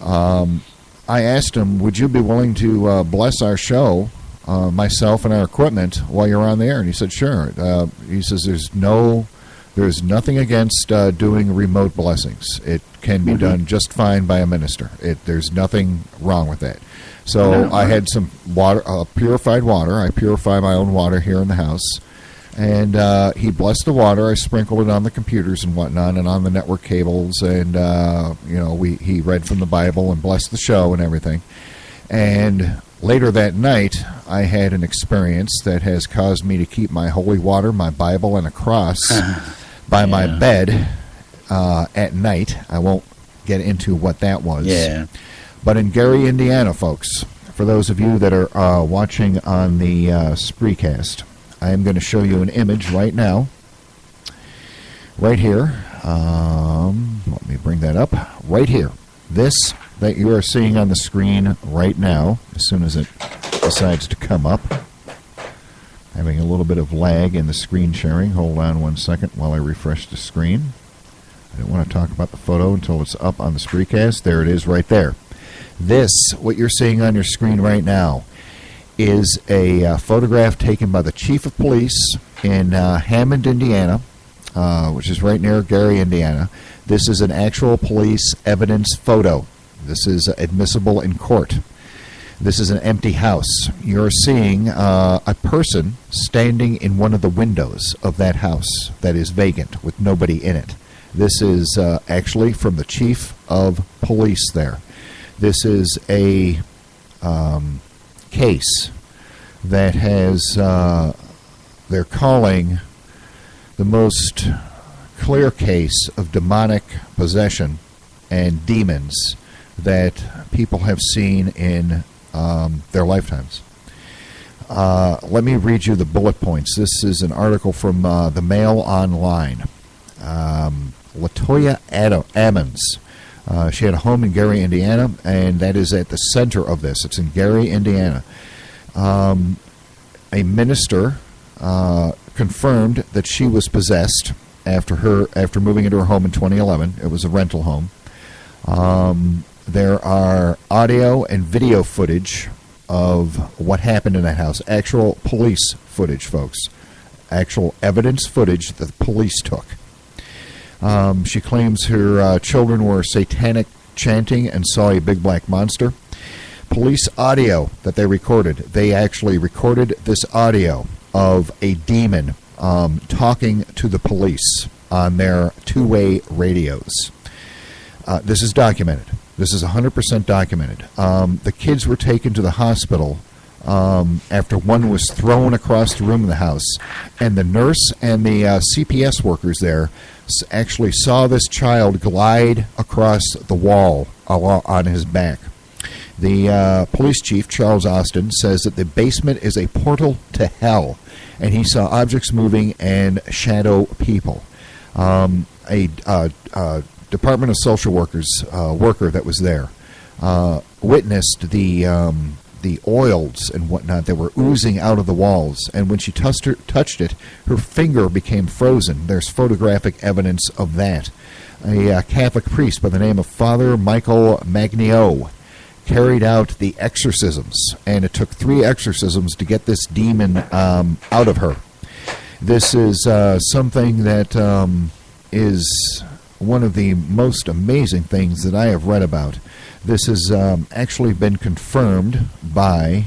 I asked him, would you be willing to bless our show, myself and our equipment, while you're on the air? And he said, sure. He says there's nothing against doing remote blessings. It can be done just fine by a minister. There's nothing wrong with that. So I had some water, purified water. I purify my own water here in the house. And he blessed the water. I sprinkled it on the computers and whatnot and on the network cables. And, he read from the Bible and blessed the show and everything. And later that night, I had an experience that has caused me to keep my holy water, my Bible, and a cross by my bed at night. I won't get into what that was. Yeah. But in Gary, Indiana, folks, for those of you that are watching on the Spreecast, I am going to show you an image right now. Right here. Let me bring that up. Right here. This that you are seeing on the screen right now, as soon as it decides to come up. Having a little bit of lag in the screen sharing. Hold on 1 second while I refresh the screen. I don't want to talk about the photo until it's up on the Spreecast. There it is right there. This, what you're seeing on your screen right now, is a photograph taken by the chief of police in Hammond, Indiana, which is right near Gary, Indiana. This is an actual police evidence photo. This is admissible in court. This is an empty house. You're seeing a person standing in one of the windows of that house that is vacant with nobody in it. This is actually from the chief of police there. This is a case that has, they're calling the most clear case of demonic possession and demons that people have seen in their lifetimes. Let me read you the bullet points. This is an article from the Mail Online. Latoya Ammons. She had a home in Gary, Indiana, and that is at the center of this. It's in Gary, Indiana. A minister confirmed that she was possessed after moving into her home in 2011. It was a rental home. There are audio and video footage of what happened in that house. Actual police footage, folks. Actual evidence footage that the police took. She claims her children were satanic chanting and saw a big black monster. Police audio that they recorded. They actually recorded this audio of a demon talking to the police on their two-way radios. This is documented. This is 100% documented. The kids were taken to the hospital after one was thrown across the room of the house, and the nurse and the CPS workers there actually saw this child glide across the wall on his back. The police chief, Charles Austin, says that the basement is a portal to hell, and he saw objects moving and shadow people. A Department of Social Workers worker that was there witnessed the oils and whatnot that were oozing out of the walls, and when she touched it, her finger became frozen. There's photographic evidence of that. A Catholic priest by the name of Father Michael Magnio carried out the exorcisms, and it took 3 exorcisms to get this demon out of her. This is something that is one of the most amazing things that I have read about. This has actually been confirmed by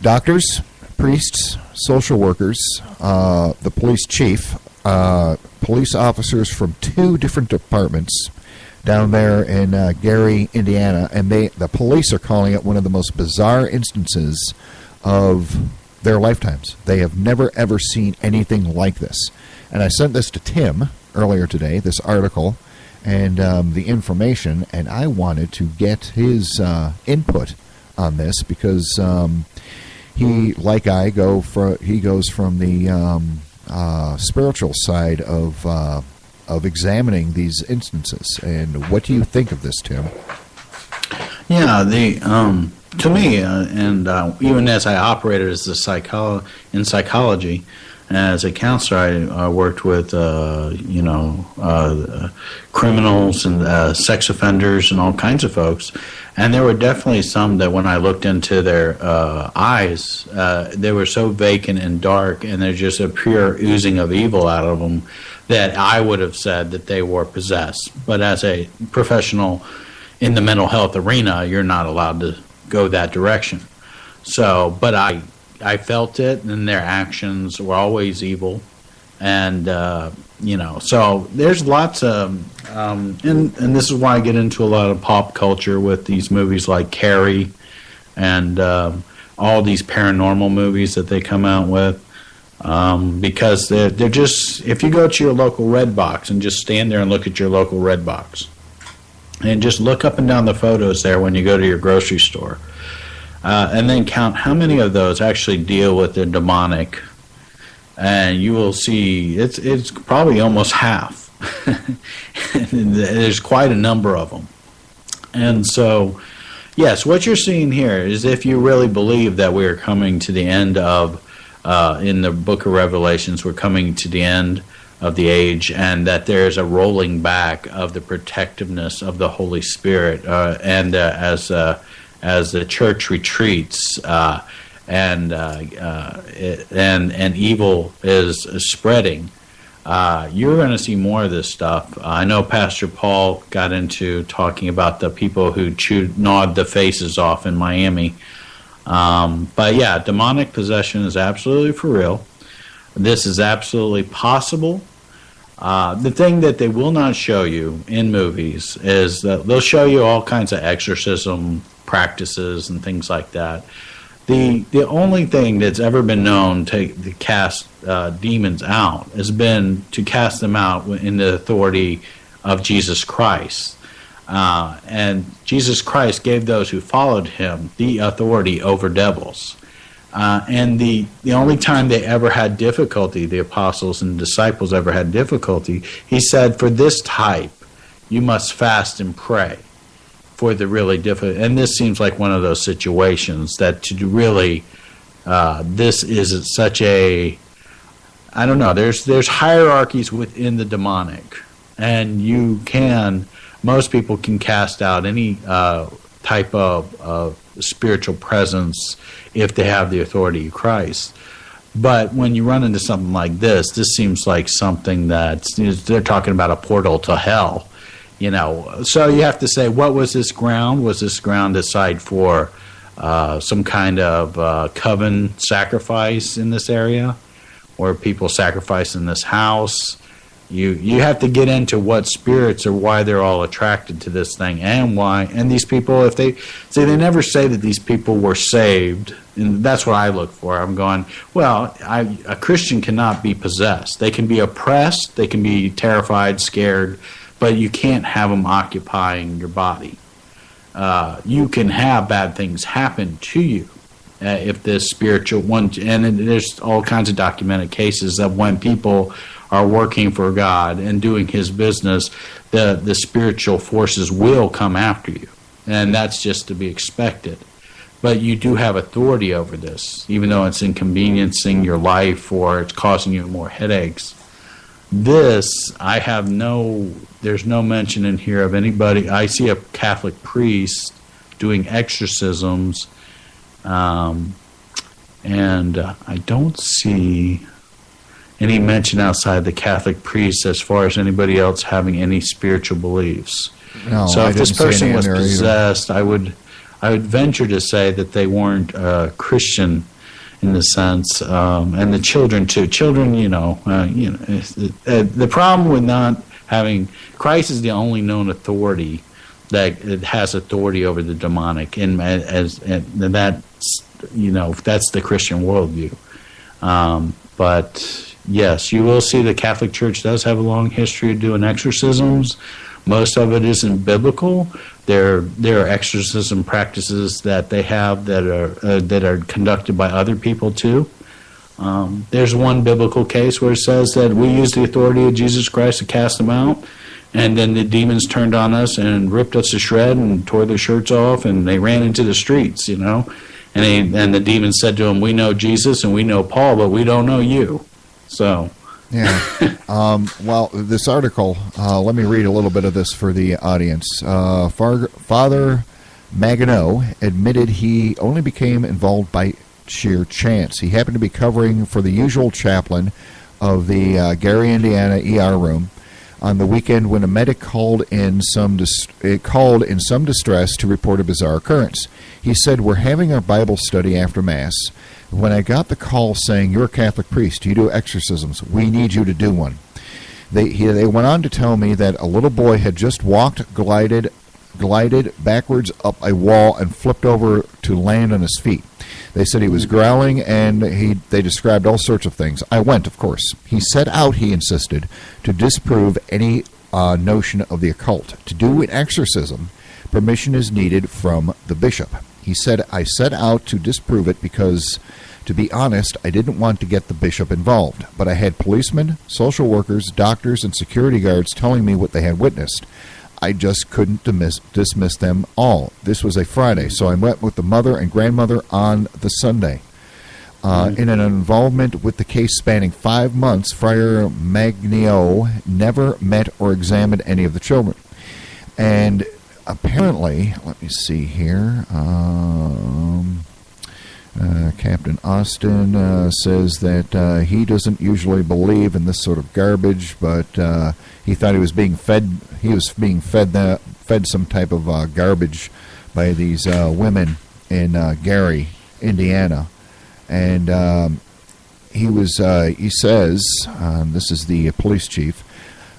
doctors, priests, social workers, the police chief, police officers from 2 different departments down there in Gary, Indiana, and the police are calling it one of the most bizarre instances of their lifetimes. They have never, ever seen anything like this. And I sent this to Tim earlier today, this article, and the information, and I wanted to get his input on this because he, like I, goes from the spiritual side of examining these instances. And what do you think of this, Tim? Yeah, to me, and even as I operated as in psychology, as a counselor, I worked with criminals and sex offenders and all kinds of folks, and there were definitely some that when I looked into their eyes, they were so vacant and dark, and there's just a pure oozing of evil out of them that I would have said that they were possessed. But as a professional in the mental health arena, you're not allowed to go that direction. So, but I felt it, and their actions were always evil, and so there's lots of, and this is why I get into a lot of pop culture with these movies like Carrie, and all these paranormal movies that they come out with, because they're just, if you go to your local Red Box and just stand there and look at your local Red Box, and just look up and down the photos there when you go to your grocery store. And then count how many of those actually deal with the demonic, and you will see it's probably almost half. There's quite a number of them. And so, yes, what you're seeing here is if you really believe that we are coming to the end of, in the book of Revelations, we're coming to the end of the age, and that there's a rolling back of the protectiveness of the Holy Spirit, and as the church retreats, and evil is spreading, you're going to see more of this stuff. I know Pastor Paul got into talking about the people who gnawed the faces off in Miami. But yeah, demonic possession is absolutely for real. This is absolutely possible. The thing that they will not show you in movies is that they'll show you all kinds of exorcism practices and things like that. The only thing that's ever been known to cast demons out has been to cast them out in the authority of Jesus Christ. And Jesus Christ gave those who followed him the authority over devils. And the only time they ever had difficulty, the apostles and disciples ever had difficulty, he said, for this type, you must fast and pray for the really difficult. And this seems like one of those situations that to really, this is such a, I don't know, there's hierarchies within the demonic. And most people can cast out any type of spiritual presence if they have the authority of Christ. But when you run into something like this seems like something they're talking about a portal to hell, So you have to say, what was this ground? Was this ground aside for some kind of coven sacrifice in this area, or people sacrifice in this house? You have to get into what spirits or why they're all attracted to this thing and why. And these people, if they never say that these people were saved, and that's what I look for. I'm going, well, a Christian cannot be possessed. They can be oppressed, they can be terrified, scared, but you can't have them occupying your body. You can have bad things happen to you if this spiritual one, and there's all kinds of documented cases of when people are working for God and doing his business, the spiritual forces will come after you. and that's just to be expected. But you do have authority over this, even though it's inconveniencing your life or it's causing you more headaches. This, there's no mention in here of anybody. I see a Catholic priest doing exorcisms, and I don't see any mention outside the Catholic priest as far as anybody else having any spiritual beliefs. No, so if this person was possessed, I would venture to say that they weren't Christian in the sense, and the children too. Children, the problem with not having Christ is the only known authority that has authority over the demonic, and that's the Christian worldview. But yes, you will see the Catholic Church does have a long history of doing exorcisms. Most of it isn't biblical. There are exorcism practices that they have that are conducted by other people too. There's one biblical case where it says that we use the authority of Jesus Christ to cast them out, and then the demons turned on us and ripped us to shred and tore their shirts off, and they ran into the streets, and the demons said to them, "We know Jesus and we know Paul, but we don't know you." So. Yeah. Well, this article, let me read a little bit of this for the audience. Father Magano admitted he only became involved by sheer chance. He happened to be covering for the usual chaplain of the Gary, Indiana ER room on the weekend when a medic called in some distress to report a bizarre occurrence. He said, "We're having our Bible study after Mass. When I got the call saying, 'You're a Catholic priest, you do exorcisms, we need you to do one.' They went on to tell me that a little boy had just glided backwards up a wall and flipped over to land on his feet. They said he was growling, and they described all sorts of things. I went, of course. He set out, he insisted, to disprove any notion of the occult. To do an exorcism, permission is needed from the bishop. He said, I set out to disprove it because, to be honest, I didn't want to get the bishop involved. But I had policemen, social workers, doctors, and security guards telling me what they had witnessed. I just couldn't dismiss them all. This was a Friday, so I met with the mother and grandmother on the Sunday. In an involvement with the case spanning 5 months, Friar Magnio never met or examined any of the children. And apparently, let me see here, Captain Austin says that he doesn't usually believe in this sort of garbage, but he thought he was being fed. He was being fed some type of garbage by these women in Gary, Indiana, and he says, this is the police chief.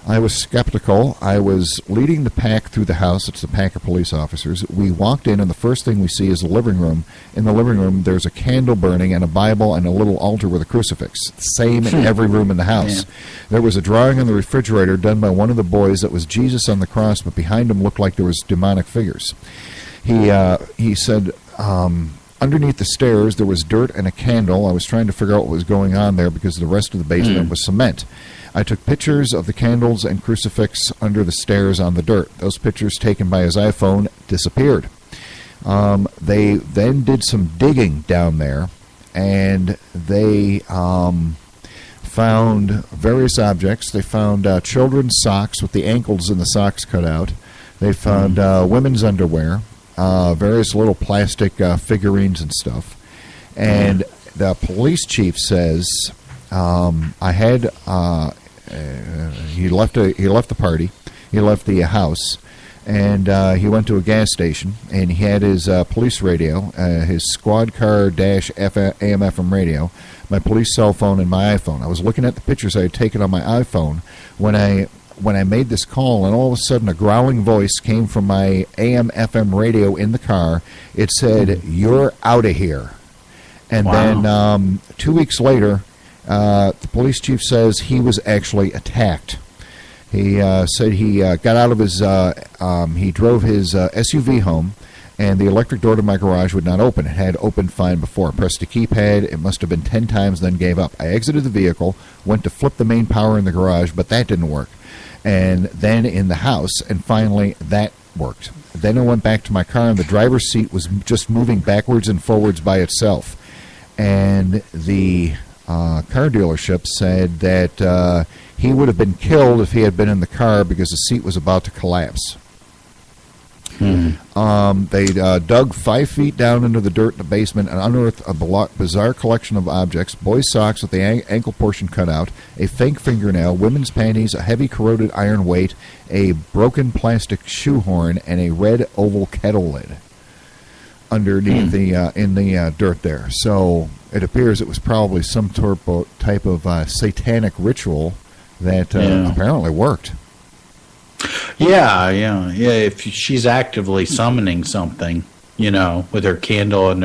I was skeptical. I was leading the pack through the house. It's a pack of police officers. We walked in, and the first thing we see is the living room. In the living room, there's a candle burning and a Bible and a little altar with a crucifix. Same in every room in the house. Yeah. There was a drawing on the refrigerator done by one of the boys that was Jesus on the cross, but behind him looked like there was demonic figures. He said, underneath the stairs, there was dirt and a candle. I was trying to figure out what was going on there because the rest of the basement was cement. I took pictures of the candles and crucifix under the stairs on the dirt. Those pictures taken by his iPhone disappeared. They then did some digging down there, and they found various objects. They found children's socks with the ankles and the socks cut out. They found women's underwear, various little plastic figurines and stuff. And the police chief says, he left the party, he left the house, and he went to a gas station, and he had his police radio, his squad car dash AM FM radio, my police cell phone, and my iPhone. I was looking at the pictures I had taken on my iPhone when I made this call, and all of a sudden a growling voice came from my AM FM radio in the car. It said, "You're out of here." And then 2 weeks later, the police chief says he was actually attacked. He said he got out of his, he drove his SUV home, and the electric door to my garage would not open. It had opened fine before. I pressed a keypad. It must have been 10 times, then gave up. I exited the vehicle, went to flip the main power in the garage, but that didn't work. And then in the house, and finally that worked. Then I went back to my car, and the driver's seat was just moving backwards and forwards by itself. And the car dealership said that he would have been killed if he had been in the car because the seat was about to collapse. They dug 5 feet down into the dirt in the basement and unearthed a bizarre collection of objects: boys' socks with the ankle portion cut out, a fake fingernail, women's panties, a heavy corroded iron weight, a broken plastic shoehorn, and a red oval kettle lid underneath in the dirt there. So it appears it was probably some type of satanic ritual that apparently worked. Yeah. If she's actively summoning something, with her candle and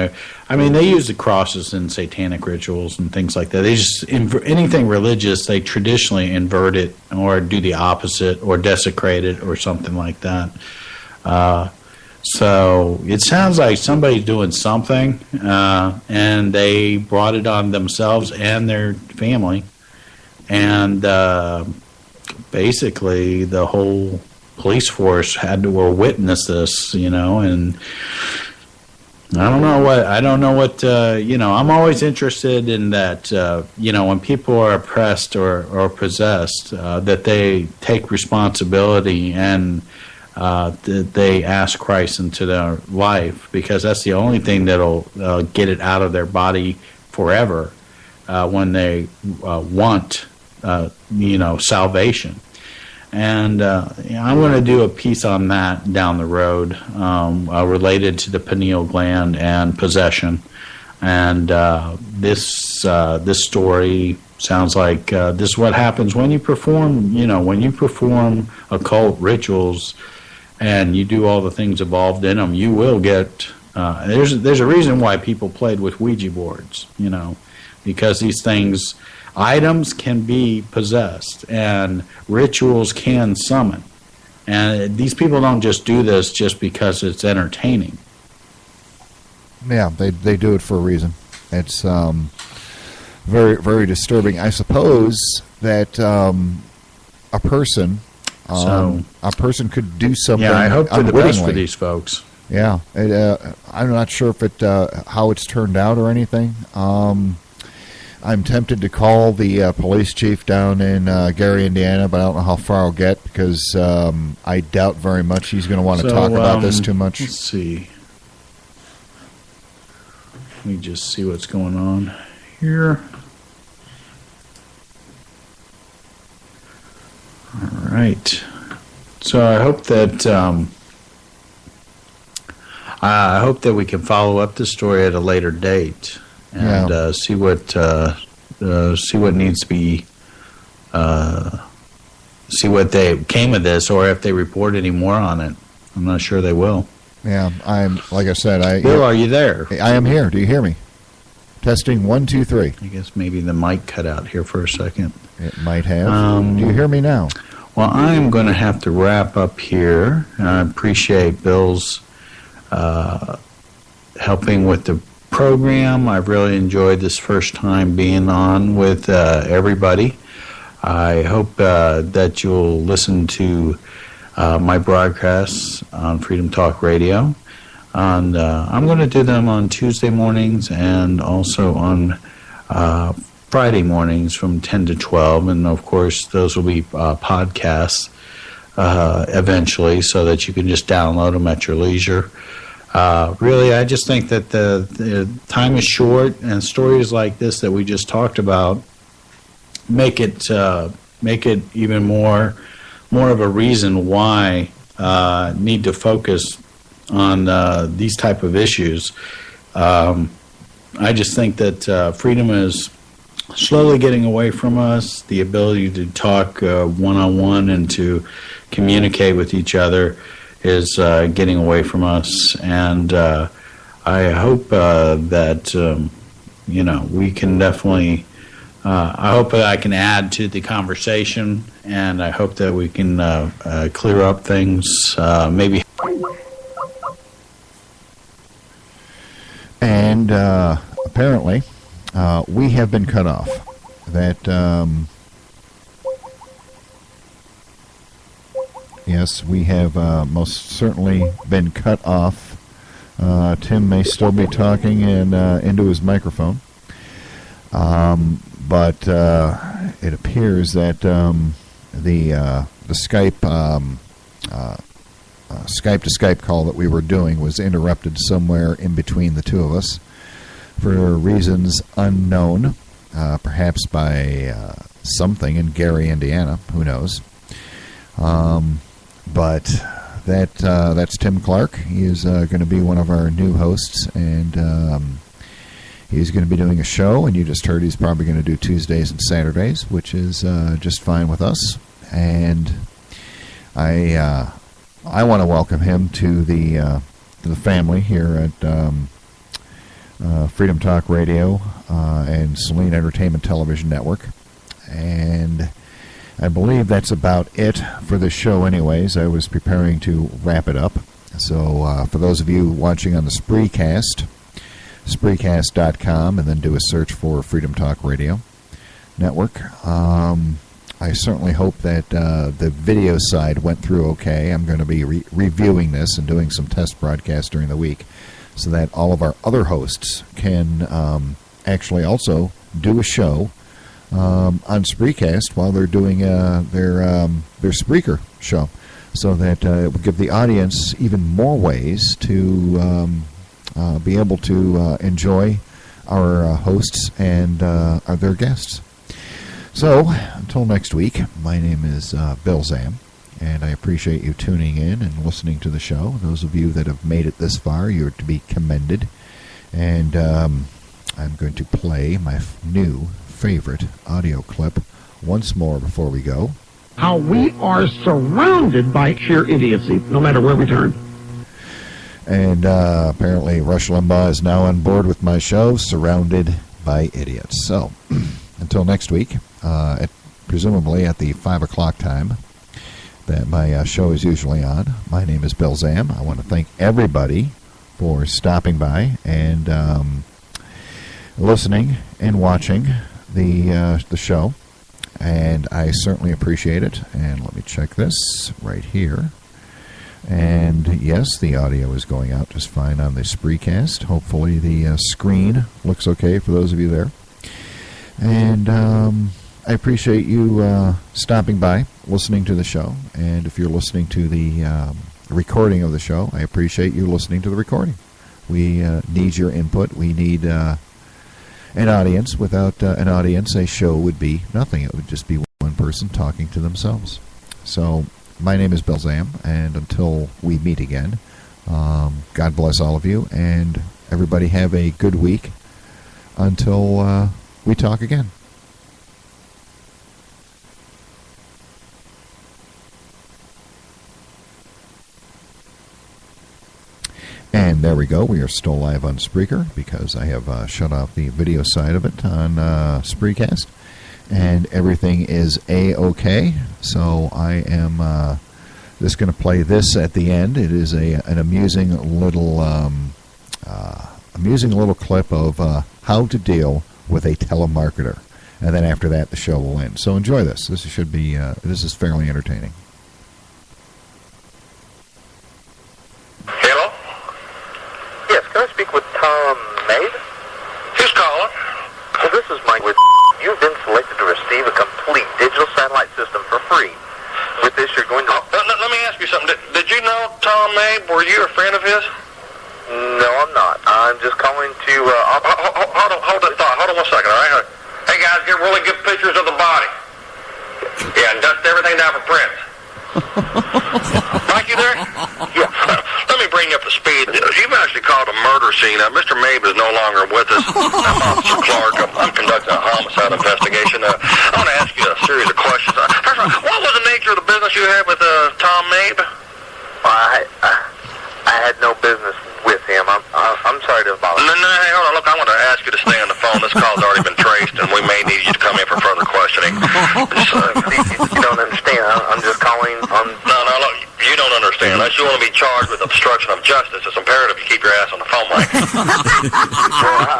they use the crosses in satanic rituals and things like that. They just anything religious, they traditionally invert it or do the opposite or desecrate it or something like that. So it sounds like somebody's doing something, and they brought it on themselves and their family, and basically the whole police force were witness this, and I don't know what I'm always interested in that, when people are oppressed or possessed, that they take responsibility and that they ask Christ into their life, because that's the only thing that'll get it out of their body forever when they want salvation. And I'm going to do a piece on that down the road, related to the pineal gland and possession. And this story sounds like this is what happens when you perform occult rituals, and you do all the things involved in them. You will get. There's a reason why people played with Ouija boards, because these things. Items can be possessed, and rituals can summon. And these people don't just do this just because it's entertaining. Yeah, they do it for a reason. It's very, very disturbing. I suppose that a person could do something. Yeah, I hope for the best for these folks. Yeah, I'm not sure if how it's turned out or anything. I'm tempted to call the police chief down in Gary, Indiana, but I don't know how far I'll get, because I doubt very much he's going to want to talk about this too much. Let's see. Let me just see what's going on here. All right. So I hope that we can follow up the story at a later date. And see what needs to be, see what they came of this, or if they report any more on it. I'm not sure they will. Yeah, like I said, Bill, are you there? I am here. Do you hear me? Testing 1, 2, 3. I guess maybe the mic cut out here for a second. It might have. Do you hear me now? Well, I'm going to have to wrap up here. I appreciate Bill's helping with the program. I've really enjoyed this first time being on with everybody. I hope that you'll listen to my broadcasts on Freedom Talk Radio. And I'm going to do them on Tuesday mornings and also on Friday mornings from 10 to 12. And, of course, those will be podcasts eventually, so that you can just download them at your leisure. Really, I just think that the time is short, and stories like this that we just talked about make it even more of a reason why need to focus on these type of issues. I just think that freedom is slowly getting away from us. The ability to talk one-on-one and to communicate with each other is getting away from us, and I hope that we can definitely. I hope that I can add to the conversation, and I hope that we can clear up things. Maybe. And apparently, we have been cut off. That Yes, we have most certainly been cut off. Tim may still be talking and into his microphone. But it appears that the Skype Skype-to-Skype call that we were doing was interrupted somewhere in between the two of us for reasons unknown, perhaps by something in Gary, Indiana. Who knows? But that's Tim Clark. He is going to be one of our new hosts, and he's going to be doing a show, and you just heard he's probably going to do Tuesdays and Saturdays, which is just fine with us. And I want to welcome him to the family here at Freedom Talk Radio and Saline Entertainment Television Network. And I believe that's about it for the show anyways. I was preparing to wrap it up. So for those of you watching on the Spreecast, Spreecast.com, and then do a search for Freedom Talk Radio Network. I certainly hope that the video side went through okay. I'm going to be reviewing this and doing some test broadcasts during the week so that all of our other hosts can actually also do a show on Spreecast while they're doing their Spreaker show, so that it will give the audience even more ways to be able to enjoy our hosts and their guests. So, until next week, my name is Bill Xam, and I appreciate you tuning in and listening to the show. Those of you that have made it this far, you're to be commended. And I'm going to play my new favorite audio clip once more before we go. How we are surrounded by sheer idiocy, no matter where we turn. And apparently Rush Limbaugh is now on board with my show, Surrounded by Idiots. So, until next week, presumably at the 5 o'clock time that my show is usually on, my name is Bill Xam. I want to thank everybody for stopping by and listening and watching the show. And I certainly appreciate it. And let me check this right here. And yes, the audio is going out just fine on the Spreecast. Hopefully the screen looks okay for those of you there. And I appreciate you stopping by, listening to the show. And if you're listening to the recording of the show, I appreciate you listening to the recording. We need your input. We need an audience. Without an audience, a show would be nothing. It would just be one person talking to themselves. So my name is Bill Xam, and until we meet again, God bless all of you, and everybody have a good week until we talk again. And there we go. We are still live on Spreaker because I have shut off the video side of it on Spreecast. And everything is A-OK. So I am just going to play this at the end. It is an amusing little clip of how to deal with a telemarketer. And then after that, the show will end. So enjoy this. This should be this is fairly entertaining. Hello? Yes, can I speak with Tom Mabe? Who's calling? Well, this is Mike with You've been selected to receive a complete digital satellite system for free. With this, you're going to... let me ask you something. Did you know Tom Mabe? Were you a friend of his? No, I'm not. I'm just calling to... hold that thought. Hold on 1 second, all right? Hey, guys, get really good pictures of the body. Yeah, and dust everything down for prints. Mike, you there? Yeah. Let me bring you up to speed. You've actually called a murder scene. Mr. Mabe is no longer with us. I'm Officer Clark. I'm conducting a homicide investigation. I want to ask you a series of questions. First of all, what was the nature of the business you had with Tom Mabe? I had no business with him. I'm sorry to bother. No, hey, hold on. Look, I want to ask you to stay on the phone. This call's already been traced, and we may need you to come in for further questioning. You don't understand. I'm just calling on... No, look, you don't understand. Unless you want to be charged with obstruction of justice, it's imperative you keep your ass on the phone, Mike. Well,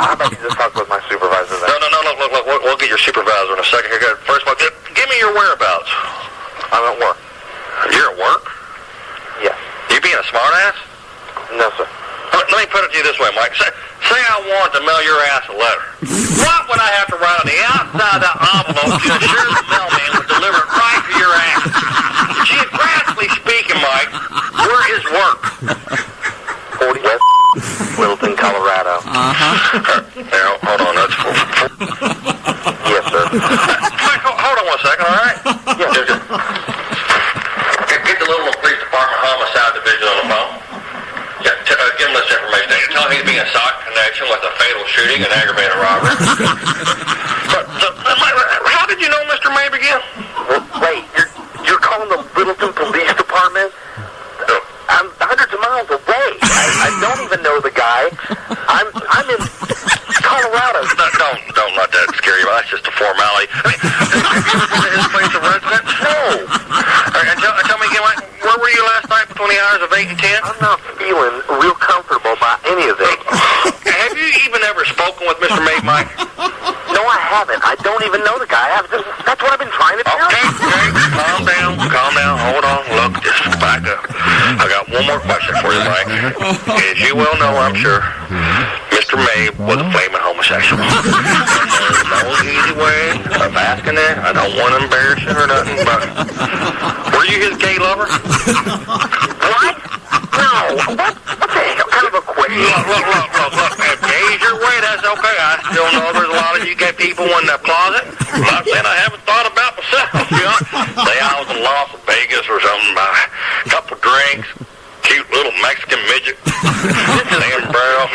how about you just talk with my supervisor then? No, look, we'll get your supervisor in a second here. First of all, give me your whereabouts. I'm at work. You're at work? No, sir. Let me put it to you this way, Mike. Say I wanted to mail your ass a letter. What would I have to write on the outside of that envelope to assure the mailman would deliver it right to your ass? Geographically speaking, Mike, where is work? 40 West Littleton, Colorado. Now, hold on, that's full. Yes, sir. Mike, hold on 1 second, all right? Yes, sir. Get the Littleton Police Department Homicide Division on the phone. Yeah, give him this information. Tell him he's being sought in connection with a fatal shooting and aggravated robbery. How did you know Mr. Mabe again? Wait, you're calling the Littleton Police Department? I'm hundreds of miles away. I don't even know the guy. I'm in Colorado. Don't let that scare you. That's just a formality. I mean, have you ever been to his place of residence? No. And tell me again, Mike, where were you last night between the hours of 8 and 10? I'm not feeling real comfortable by any of this. Have you even ever spoken with Mr. Mabe, Mike? No, I haven't. I don't even know the guy. That's what I've been trying to tell you. Okay. Calm down. Hold on. Look, just back up. I got one more question for you, Mike. As you well know, I'm sure, Mr. Mabe was a flaming homosexual. There's no easy way of asking that. I don't want to embarrass you or nothing, but were you his gay lover? What? No. What the hell kind of a question? Look. If gay's your way, that's okay. I still know there's a lot of you gay people in the closet. I'm not saying I haven't thought about myself. You know? Say I was in Las Vegas or something, by a couple drinks, cute little Mexican midget. Damn, bro.